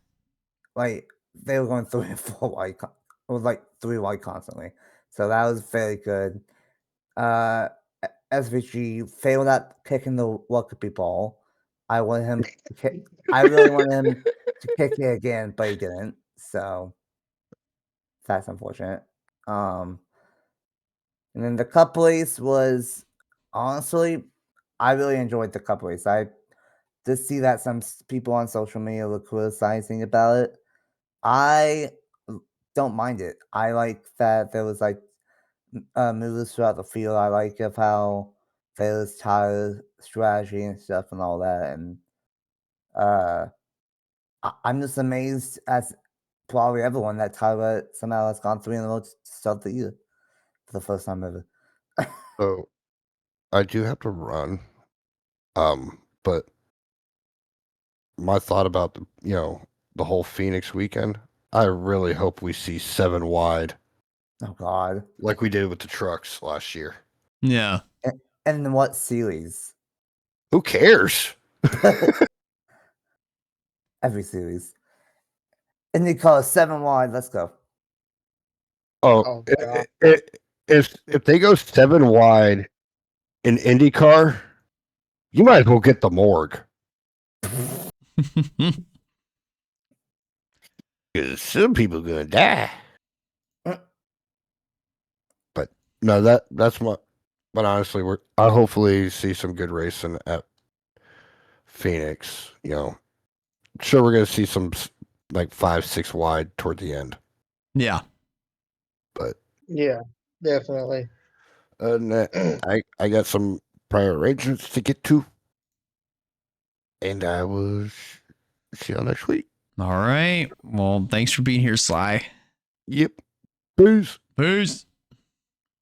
Like they were going 3 and 4 wide, or like 3 wide constantly. So that was very good. SVG failed at kicking the rugby ball. I wanted him to kick. I really wanted him to kick it again, but he didn't. So that's unfortunate. And then the cup race was honestly, I really enjoyed the cup race. I did see that some people on social media were criticizing about it. I don't mind it. I like that there was like moves throughout the field. I like of how there was tire strategy and stuff and all that. And I'm just amazed as probably everyone that Tyler somehow has gone 3 in a row to start the year for the first time ever. So I do have to run. But my thought about the whole Phoenix weekend, I really hope we see 7 wide Oh God! like we did with the trucks last year. Yeah. And in what series? Who cares? Every series. And they call it 7 wide. Let's go. Oh, God. If they go 7 wide in IndyCar, you might as well get the morgue. Because some people gonna die. But no, that's my. But honestly, I hopefully see some good racing at Phoenix. Sure, we're gonna see some like 5-6 wide toward the end. Yeah. But Yeah, definitely. I got some prior arrangements to get to, and I will see y'all next week. All right. Well, thanks for being here, Sly. Yep. Peace. Peace.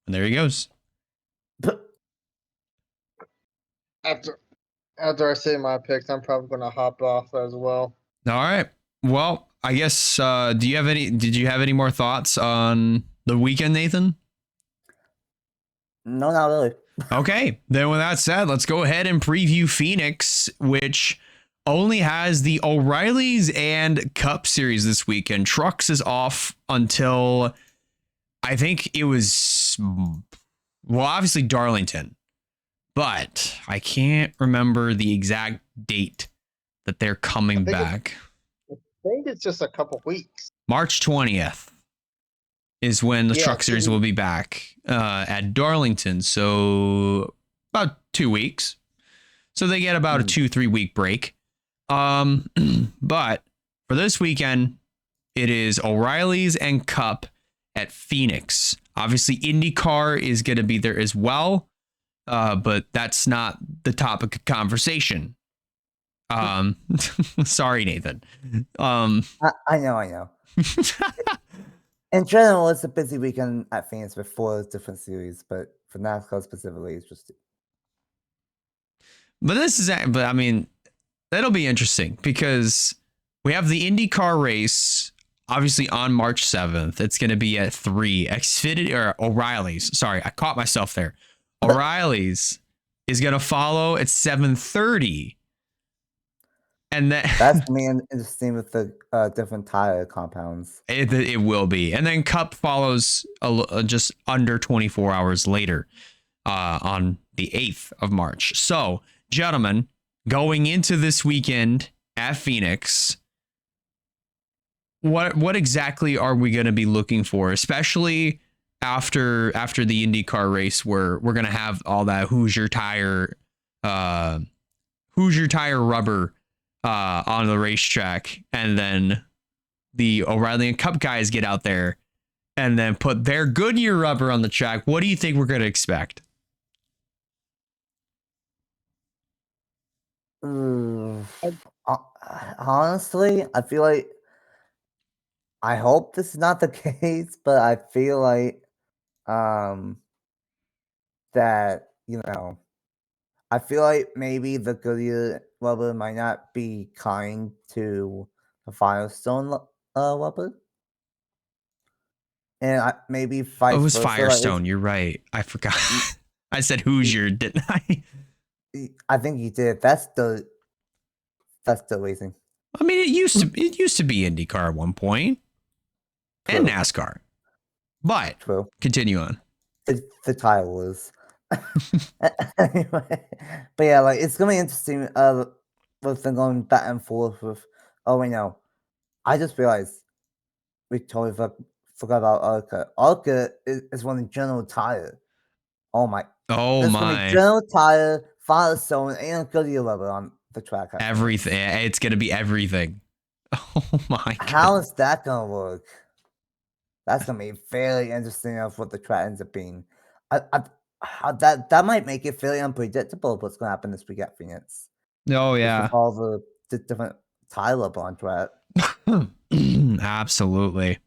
And there he goes. After I say my picks, I'm probably gonna hop off as well. All right. Well, I guess did you have any more thoughts on the weekend, Nathan? No, not really. Okay. Then with that said, let's go ahead and preview Phoenix, which only has the O'Reilly's and Cup series this weekend. Trucks is off until I think it was obviously Darlington. But I can't remember the exact date that they're coming back. I think it's just a couple weeks. March 20th is when the truck series will be back at Darlington. So about 2 weeks. So they get about a 2-3 week break. But for this weekend, it is O'Reilly's and Cup at Phoenix. Obviously, IndyCar is going to be there as well. But that's not the topic of conversation. Sorry, Nathan. I know. In general, it's a busy weekend at Phoenix with 4 different series, but for NASCAR specifically, it's just. But I mean, that'll be interesting because we have the IndyCar race, obviously on March 7th. It's going to be at 3. Xfinity or O'Reilly's. Sorry, I caught myself there. O'Reilly's is going to follow at 7:30. And that's me interesting with the different tire compounds. It will be. And then Cup follows just under 24 hours later on the 8th of March. So, gentlemen, going into this weekend at Phoenix, what exactly are we going to be looking for, especially after the IndyCar race where we're going to have all that Hoosier tire rubber on the racetrack, and then the O'Reilly and Cup guys get out there and then put their Goodyear rubber on the track, what do you think we're going to expect? Honestly, I feel like I hope this is not the case, but I feel like that I feel like maybe the Goodyear rubber might not be kind to the Firestone rubber, and maybe Oh, it vice was versa. Like Firestone. You're right. I forgot. I said Hoosier, didn't I? I think you did. That's the reason. I mean, it used to be IndyCar at one point and True. NASCAR. But True. continue on. The title was anyway. But yeah, like it's gonna be interesting. With them going back and forth with. Oh wait, no. I just realized we totally forgot about Arca. Arca is running General Tire. Oh my! Oh There's gonna be my. General Tire, Firestone, and Goodyear rubber on the track. Everything. It's going to be everything. Oh my How god. is that gonna work? That's gonna be very interesting of what the track ends up being. That might make it fairly unpredictable what's gonna happen this week at Phoenix. Oh Just yeah. with all the different tile up on track. Absolutely.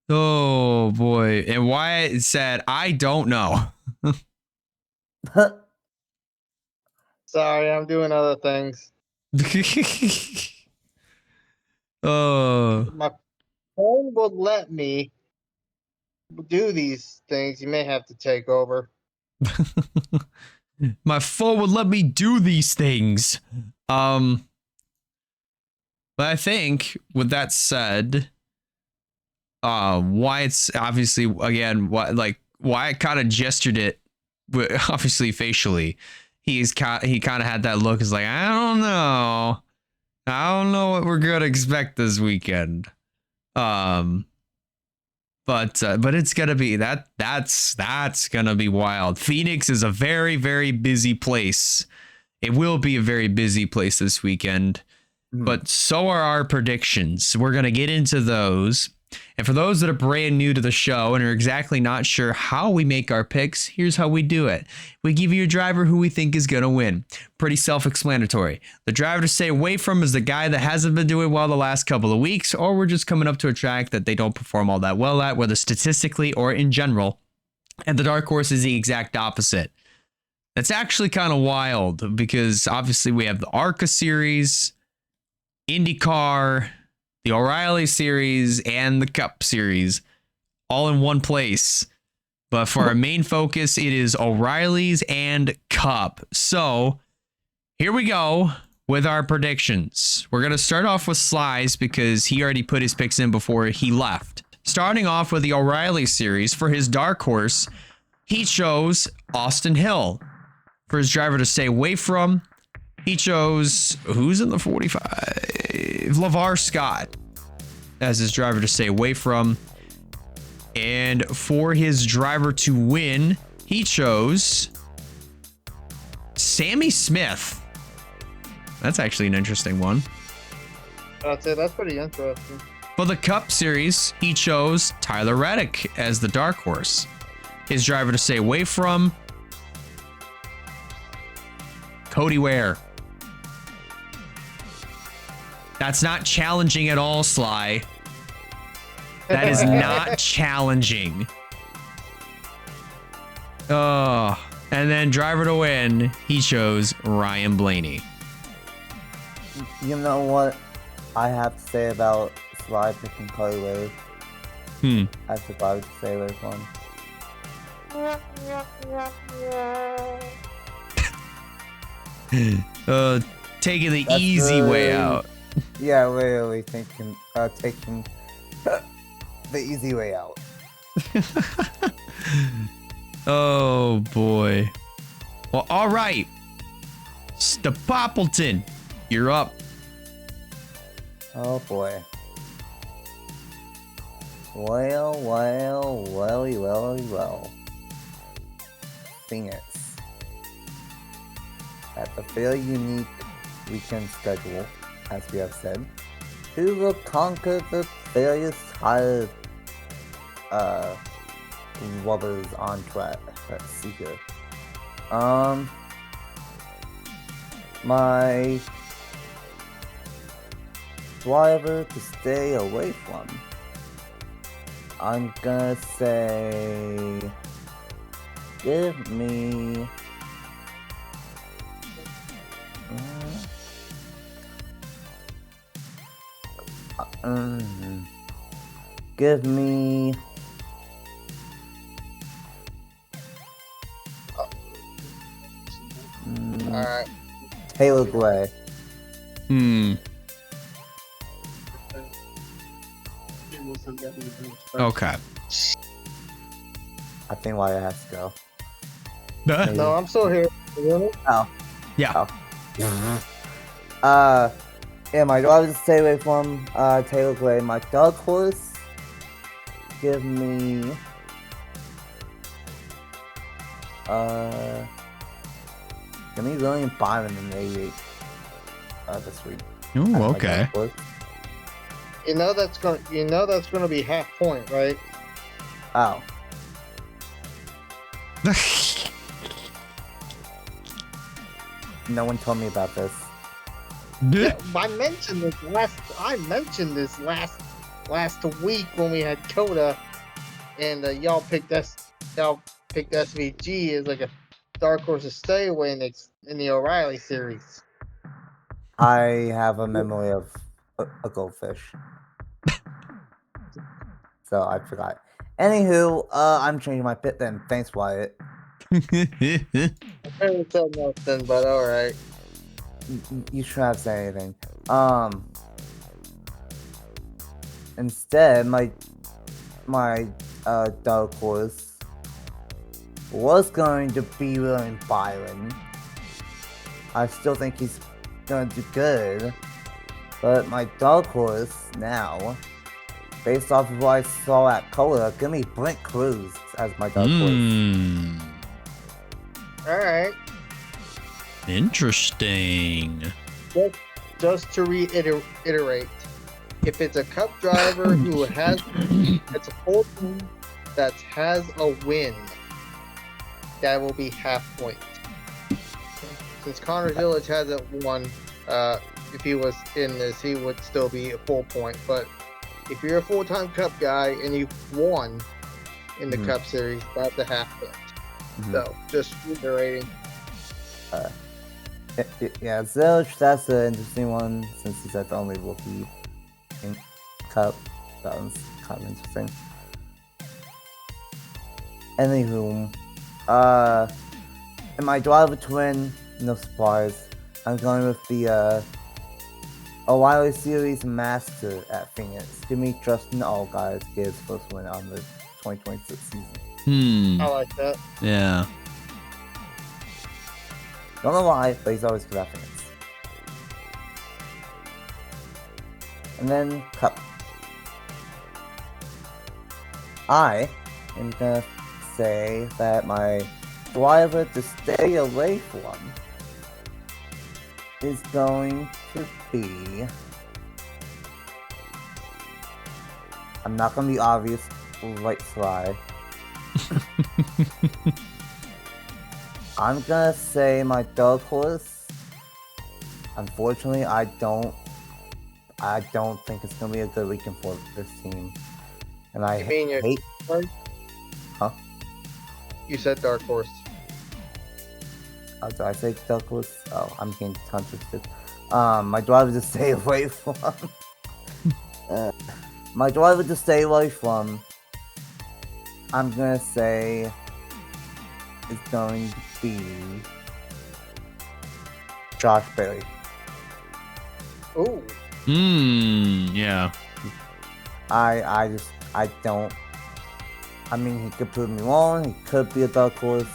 Oh boy. And Wyatt said, I don't know. Sorry, I'm doing other things. Oh. My phone will let me do these things. You may have to take over. My phone would let me do these things. But I think with that said, Wyatt's obviously again Wyatt kind of gestured it, obviously facially. He kind of had that look. Is like, I don't know what we're gonna expect this weekend. But it's gonna be that's gonna be wild. Phoenix is a very, very busy place. It will be a very busy place this weekend. But so are our predictions. We're gonna get into those. And for those that are brand new to the show and are exactly not sure how we make our picks, here's how we do it. We give you a driver who we think is going to win. Pretty self-explanatory. The driver to stay away from is the guy that hasn't been doing well the last couple of weeks, or we're just coming up to a track that they don't perform all that well at, whether statistically or in general. And the dark horse is the exact opposite. That's actually kind of wild because obviously we have the ARCA series, IndyCar, the O'Reilly series, and the Cup series all in one place. But for our main focus, it is O'Reilly's and Cup. So here we go with our predictions. We're going to start off with Sly's because he already put his picks in before he left. Starting off with the O'Reilly series, for his dark horse, he chose Austin Hill. For his driver to stay away from, he chose, who's in the 45? LeVar Scott as his driver to stay away from. And for his driver to win, he chose Sammy Smith. That's actually an interesting one. I'd say that's pretty interesting. For the Cup Series, he chose Tyler Reddick as the dark horse. His driver to stay away from, Cody Ware. That's not challenging at all, Sly. That is not challenging. Oh, and then driver to win, he chose Ryan Blaney. You know what I have to say about Sly picking Cody Ware? I forgot to say this one. Taking the That's easy way really- out. Yeah, literally taking the easy way out. Oh boy. Well, all right. Poppleton, you're up. Oh boy. Well. Phoenix. That's a fairly unique weekend schedule, as we have said. Who will conquer the various higher rubbers on track. Let's see here. My driver to stay away from. I'm gonna say, give me. Give me. Alright. Taylor Gray. Okay. I think Wyatt has to go. No, I'm still here. Oh. Yeah. Yeah, my driver to stay away from Taylor Gray. My dark horse, give me William Byron in the 88 this week. Ooh, As my okay. dark horse. You know that's gonna be half point, right? Oh, no one told me about this. I mentioned this last week when we had COTA, and y'all picked SVG as like a dark horse to stay away in the O'Reilly series. I have a memory of a goldfish. So I forgot. Anywho, I'm changing my pit then. Thanks, Wyatt. I haven't said nothing, but all right. You shouldn't have said anything. Instead, my dark horse was going to be William Byron. I still think he's gonna do good, but my dark horse now, based off of what I saw at COTA, give me Brent Cruz as my dark horse. All right. Interesting. Just to reiterate, if it's a Cup driver who it's a full team that has a win, that will be half point. Since Connor Village hasn't won, if he was in this, he would still be a full point. But if you're a full-time Cup guy and you've won in the Cup Series, that's a half point. So, just reiterating. Yeah, Zilch, that's an interesting one since he's like the only rookie in Cup. That one's kind of interesting. Anywho, in my driver to win, no surprise, I'm going with the O'Reilly Series Master at Phoenix. Give me Justin Allgaier to get his first win on the 2026 season. I like that. Yeah. Don't know why, but he's always good at Phoenix. And then Cup. I am gonna say that my driver to stay away from is going to be. I'm not gonna be obvious, right, Sly. I'm gonna say my dark horse. Unfortunately, I don't think it's gonna be a good weekend for this team, and I You mean your hate. Huh? You said Dark Horse. Oh, did I say dark horse? Oh, I'm getting tongue twisted. My driver to stay away from. My driver to stay away from. I'm gonna say is going to be Josh Berry. Ooh. Yeah. I don't. I mean, he could prove me wrong. He could be a dark horse,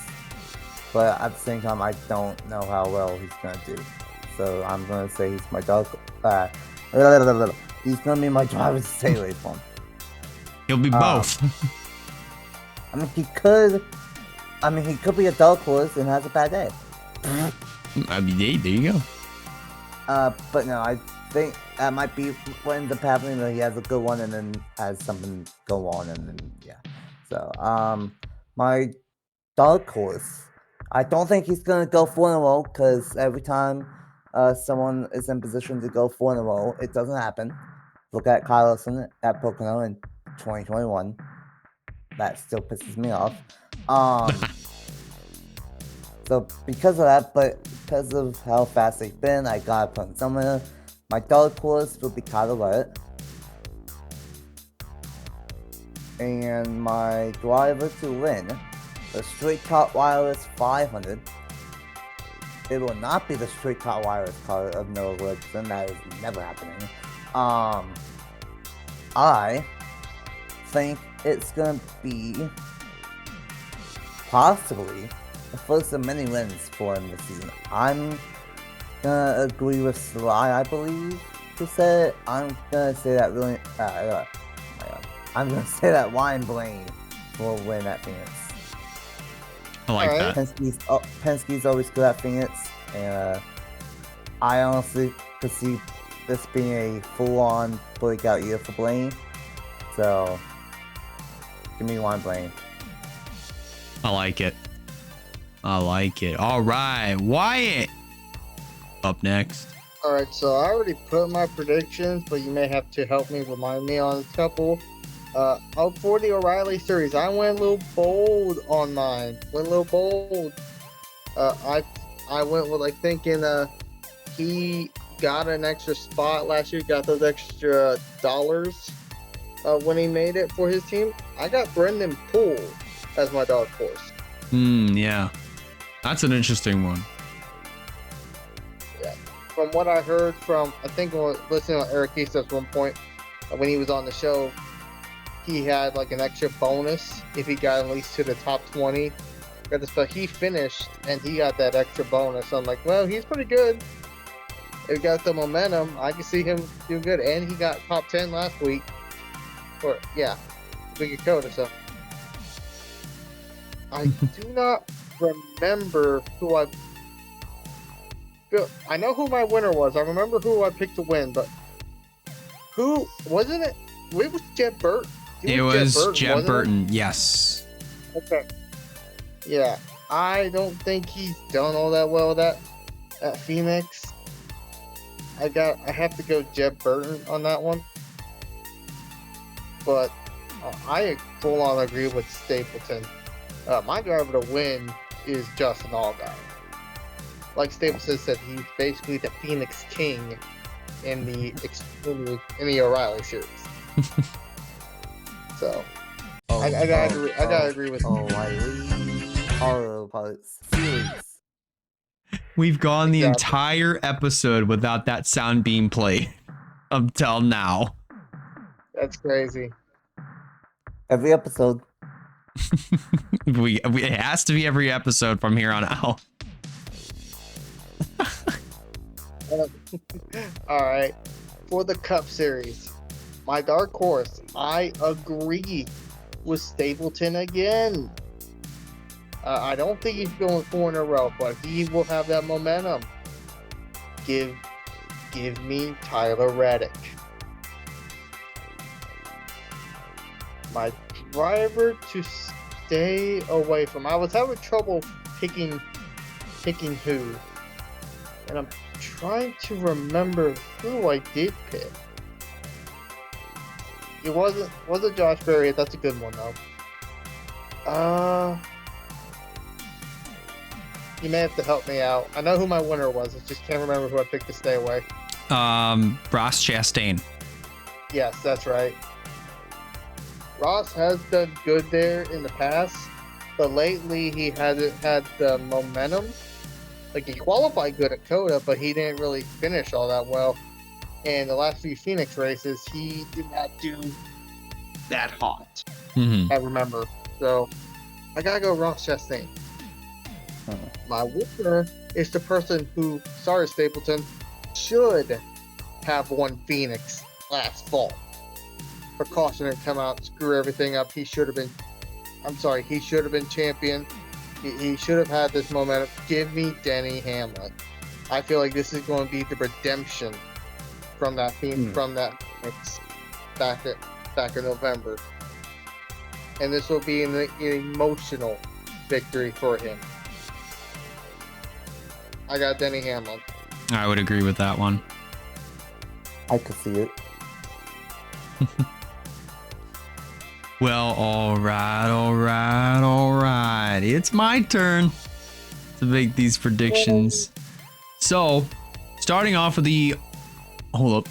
but at the same time, I don't know how well he's gonna do. So I'm gonna say he's my dark. He's gonna be my driver to stay away from. He'll be both. I mean, he could be a dark horse and has a bad day. I mean, there you go. But no, I think that might be what ends up happening. That he has a good one and then has something go on, and then yeah. So my dark horse. I don't think he's gonna go 4-0 because every time someone is in position to go 4-0, it doesn't happen. Look at Carlson at Pocono in 2021. That still pisses me off. So because of that, but because of how fast they've been, I gotta put him somewhere. My dark horse will be Kyle Lett. And my driver to win the Straight Talk Wireless 500. It will not be the Straight Talk Wireless car of Noah Woodson. That is never happening. I think it's gonna be possibly the first of many wins for him this season. I'm gonna agree with Sly, I believe, to say it. I'm gonna say that really. I'm gonna say that Ryan Blaney will win at Phoenix. I like that. Penske's always good at Phoenix, and I honestly could see this being a full-on breakout year for Blaney. So, give me Ryan Blaney. I like it. All right, Wyatt. Up next. All right, so I already put my predictions, but you may have to help me remind me on a couple. For the O'Reilly series, I went a little bold on mine. I went with like thinking he got an extra spot last year, got those extra dollars when he made it for his team. I got Brendan Poole as my dark horse. Yeah. That's an interesting one. Yeah. From what I heard from, I think when listening to Eric East at one point, when he was on the show, he had like an extra bonus if he got at least to the top 20. But he finished and he got that extra bonus. So I'm like, well, he's pretty good. If he got the momentum, I can see him doing good. And he got top 10 last week. Or, yeah, big COTA. So I do not remember who I know who my winner was. I remember who I picked to win, but who wasn't it? It was Jeb Burton. It was Jeb Burton. Yes. Okay. Yeah, I don't think he's done all that well at Phoenix. I have to go Jeb Burton on that one. But I full on agree with Stapleton. My driver to win is Justin Allgaier. Like Stapleton said, he's basically the Phoenix King in the O'Reilly series. So I gotta agree with O'Reilly series. We've gone the entire episode without that sound being played until now. That's crazy. Every episode. It has to be every episode from here on out. All right, for the Cup Series, my dark horse, I agree with Stapleton again. I don't think he's going 4 in a row, but he will have that momentum. Give me Tyler Reddick. My driver to stay away from. I was having trouble picking who, and I'm trying to remember who I did pick. It wasn't Josh Berry. That's a good one though. You may have to help me out. I know who my winner was. I just can't remember who I picked to stay away. Ross Chastain. Yes, that's right. Ross has done good there in the past, but lately he hasn't had the momentum. Like, he qualified good at COTA, but he didn't really finish all that well. And the last few Phoenix races, he did not do that hot. Mm-hmm. I remember. So, I gotta go Ross Chastain. My winner is the person who, sorry Stapleton, should have won Phoenix last fall. Precaution didn't come out, screw everything up. He should have been champion. He should have had this momentum. Give me Denny Hamlin. I feel like this is going to be the redemption from that team from that mix back in November, and this will be an emotional victory for him. I got Denny Hamlin. I would agree with that one. I could see it. Well, all right. It's my turn to make these predictions. So, starting off with the... Hold up.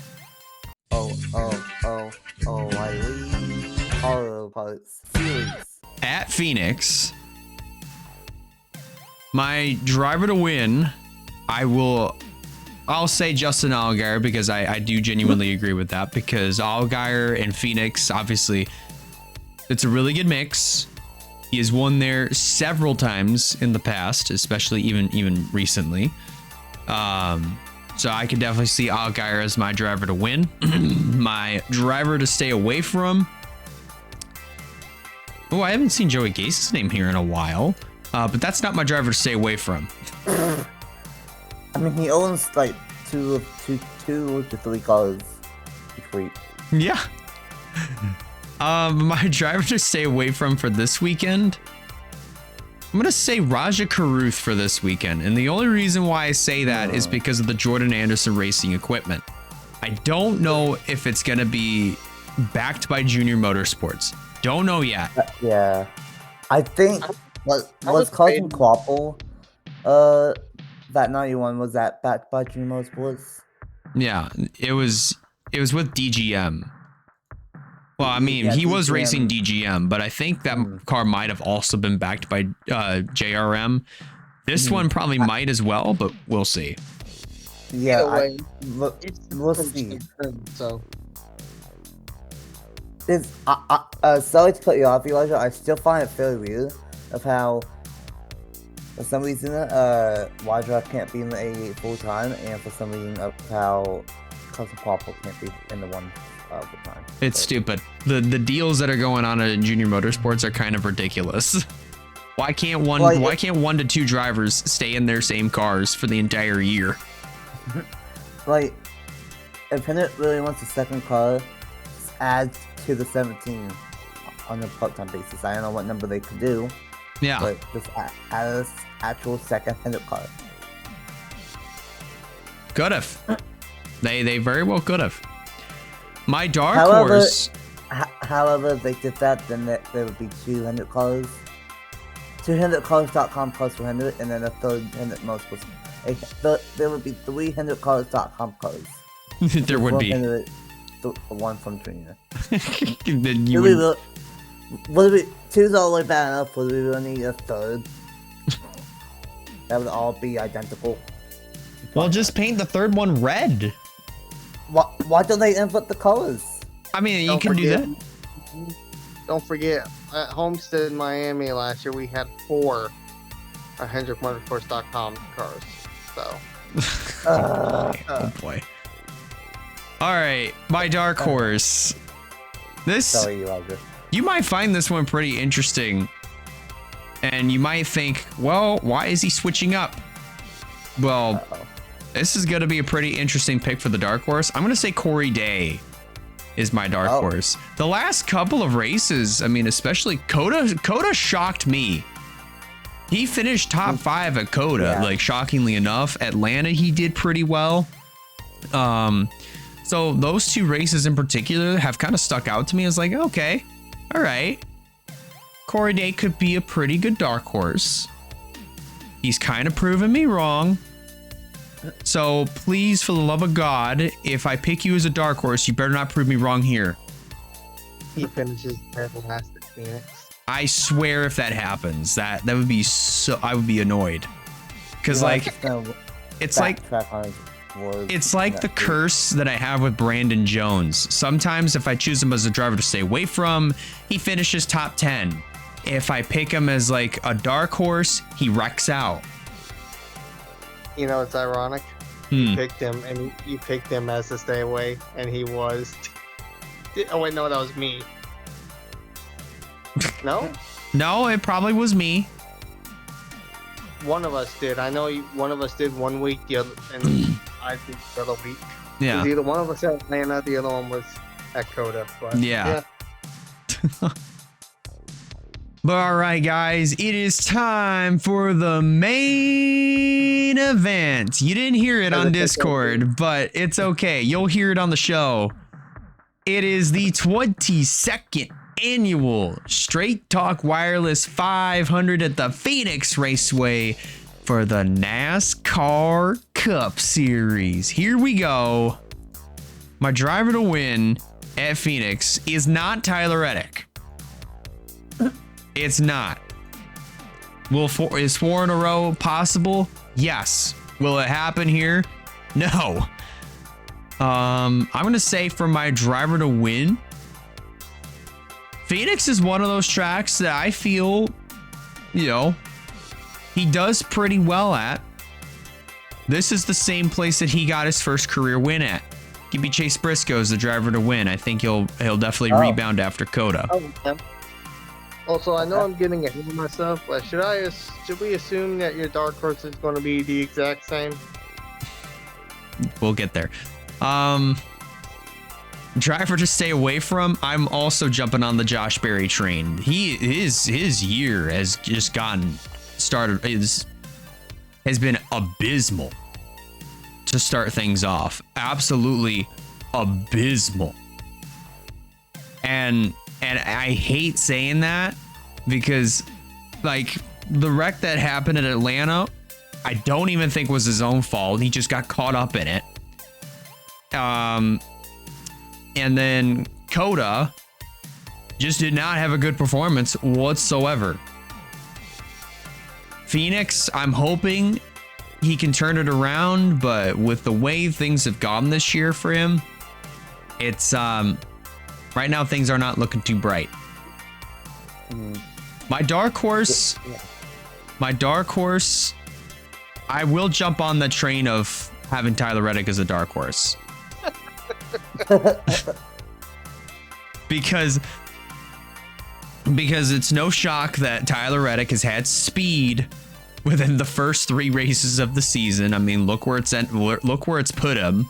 Autopilots series. At Phoenix, my driver to win, I'll say Justin Allgaier, because I do genuinely agree with that, because Allgaier and Phoenix, obviously, it's a really good mix. He has won there several times in the past, especially even recently. So I could definitely see Allgaier as my driver to win. My driver to stay away from. Oh, I haven't seen Joey Gase's name here in a while. But that's not my driver to stay away from. I mean, he owns like two to three cars each week. Yeah. My driver to stay away from for this weekend, I'm going to say Raja Karuth for this weekend. And the only reason why I say that is because of the Jordan Anderson racing equipment. I don't know if it's going to be backed by Junior Motorsports. Don't know yet. Yeah. I think what was causing Quapple, that 91 was that backed by Junior Motorsports. Yeah, it was with DGM. Well, I mean, Yeah, he was DGM. racing DGM, but I think that car might have also been backed by JRM. This one probably might as well, but we'll see. Yeah, Either way, we'll see. So It's, sorry to cut you off, Elijah. I still find it fairly weird of how, for some reason, Wydra can't be in the 88 full time, and for some reason of how Cousin Quapple can't be in the one full time. It's stupid. The deals that are going on at Junior Motorsports are kind of ridiculous. Why can't one to two drivers stay in their same cars for the entire year? Like, if Pennant really wants a second car, just add to the 17 on a part-time basis. I don't know what number they could do, Yeah. but just add an actual second Pennant car. Could have. They very well could have. My dark However- horse. However, if they did that, then there would be 200 cars. 200cars.com plus 100, and then a third 100 multiples. There would be 300cars.com cars. There would be. 100, one from Junior. Then you Really, would- would we, two's all the way bad enough? Would we really need a third? That would all be identical. Well, just paint the third one red. Why don't they input the colors? I mean, you Don't can do forget- that. don't forget, at Homestead, Miami last year, we had 4 HendrickMotorsports.com cars. So Oh boy. All right, my dark horse. This Sorry, Elijah. you might find this one pretty interesting, and you might think, well, why is he switching up? Well, Uh-oh. this is going to be a pretty interesting pick for the dark horse. I'm going to say Corey Day is my dark Oh. horse. The last couple of races, I mean, especially COTA shocked me. He finished top 5 at COTA, Yeah. like shockingly enough. Atlanta, he did pretty well. So those 2 races in particular have kind of stuck out to me as like, okay, all right. Corey Day could be a pretty good dark horse. He's kind of proven me wrong. So please, for the love of God, if I pick you as a dark horse, you better not prove me wrong here. he finishes terrible last at Phoenix. I swear if that happens, that would be so, I would be annoyed. Cause like, it's like the curse that I have with Brandon Jones. Sometimes if I choose him as a driver to stay away from, he finishes top 10. If I pick him as like a dark horse, he wrecks out. You know, it's ironic. You picked him, and you picked him as to stay away, and he was. Oh wait, no, that was me. No, No, it probably was me. one of us did. I know one of us did one week, the other, and I did the other week. Yeah. Either one of us at Atlanta, the other one was at COTA. But Yeah. But all right, guys, it is time for the main event. You didn't hear it on Discord, but it's okay. You'll hear it on the show. It is the 22nd annual Straight Talk Wireless 500 at the Phoenix Raceway for the NASCAR Cup Series. Here we go. My driver to win at Phoenix is not Tyler Reddick. It's not. Is 4 in a row possible? Yes. Will it happen here? No. I'm going to say for my driver to win, Phoenix is one of those tracks that I feel, he does pretty well at. This is the same place that he got his first career win at. Give me Chase Briscoe as the driver to win. I think he'll definitely rebound after COTA. Also, I know I'm getting ahead of myself, but should we assume that your dark horse is going to be the exact same? We'll get there. Driver to stay away from. I'm also jumping on the Josh Berry train. His year has just has been abysmal to start things off. Absolutely abysmal. And I hate saying that because, like, the wreck that happened in Atlanta, I don't even think was his own fault. He just got caught up in it. And then COTA just did not have a good performance whatsoever. Phoenix, I'm hoping he can turn it around, but with the way things have gone this year for him, it's right now things are not looking too bright. My dark horse, I will jump on the train of having Tyler Reddick as a dark horse. because it's no shock that Tyler Reddick has had speed within the first 3 races of the season. I mean, look where it's put him.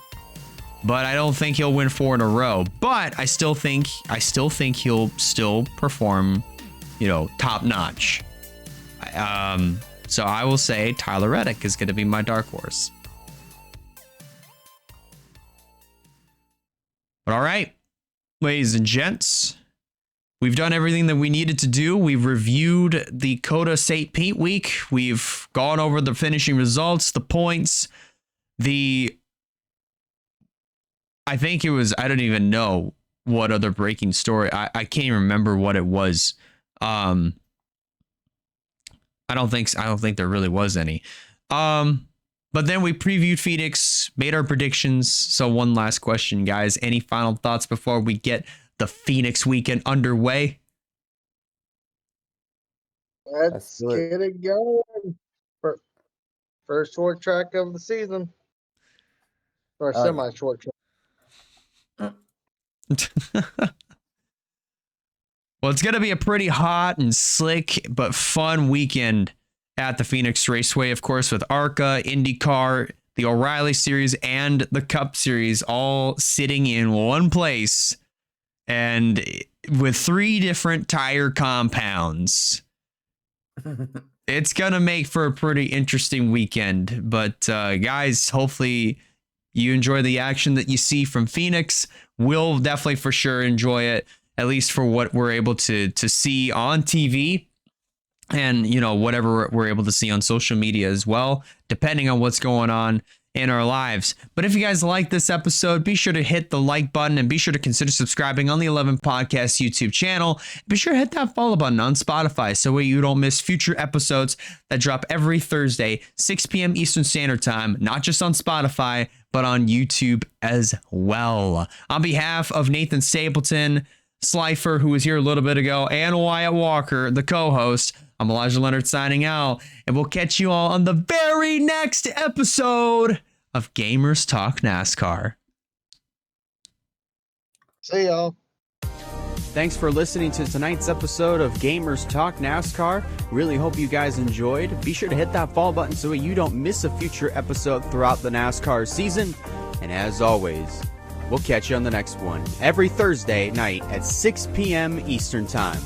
But I don't think he'll win 4 in a row. But I still think he'll still perform, top notch. So I will say Tyler Reddick is going to be my dark horse. But all right, ladies and gents, we've done everything that we needed to do. We've reviewed the COTA St. Pete week. We've gone over the finishing results, the points, I think it was, I don't even know what other breaking story. I can't even remember what it was. I don't think there really was any. But then we previewed Phoenix, made our predictions. So one last question, guys. Any final thoughts before we get the Phoenix weekend underway? Let's get it going. First short track of the season. Or semi-short track. Well, it's going to be a pretty hot and slick but fun weekend at the Phoenix Raceway, of course, with ARCA, IndyCar, the O'Reilly Series, and the Cup Series all sitting in one place and with 3 different tire compounds. It's going to make for a pretty interesting weekend. But guys, hopefully you enjoy the action that you see from Phoenix. We'll definitely for sure enjoy it, at least for what we're able to see on TV and, whatever we're able to see on social media as well, depending on what's going on in our lives. But if you guys like this episode, be sure to hit the like button and be sure to consider subscribing on the 11 Podcast YouTube channel. Be sure to hit that follow button on Spotify so you don't miss future episodes that drop every Thursday, 6 p.m. Eastern Standard Time, not just on Spotify, but on YouTube as well. On behalf of Nathan Stapleton, Slifer, who was here a little bit ago, and Wyatt Walker, the co-host, I'm Elijah Leonard signing out, and we'll catch you all on the very next episode of Gamers Talk NASCAR. See y'all. Thanks for listening to tonight's episode of Gamers Talk NASCAR. Really hope you guys enjoyed. Be sure to hit that follow button so you don't miss a future episode throughout the NASCAR season. And as always, we'll catch you on the next one every Thursday night at 6 p.m. Eastern Time.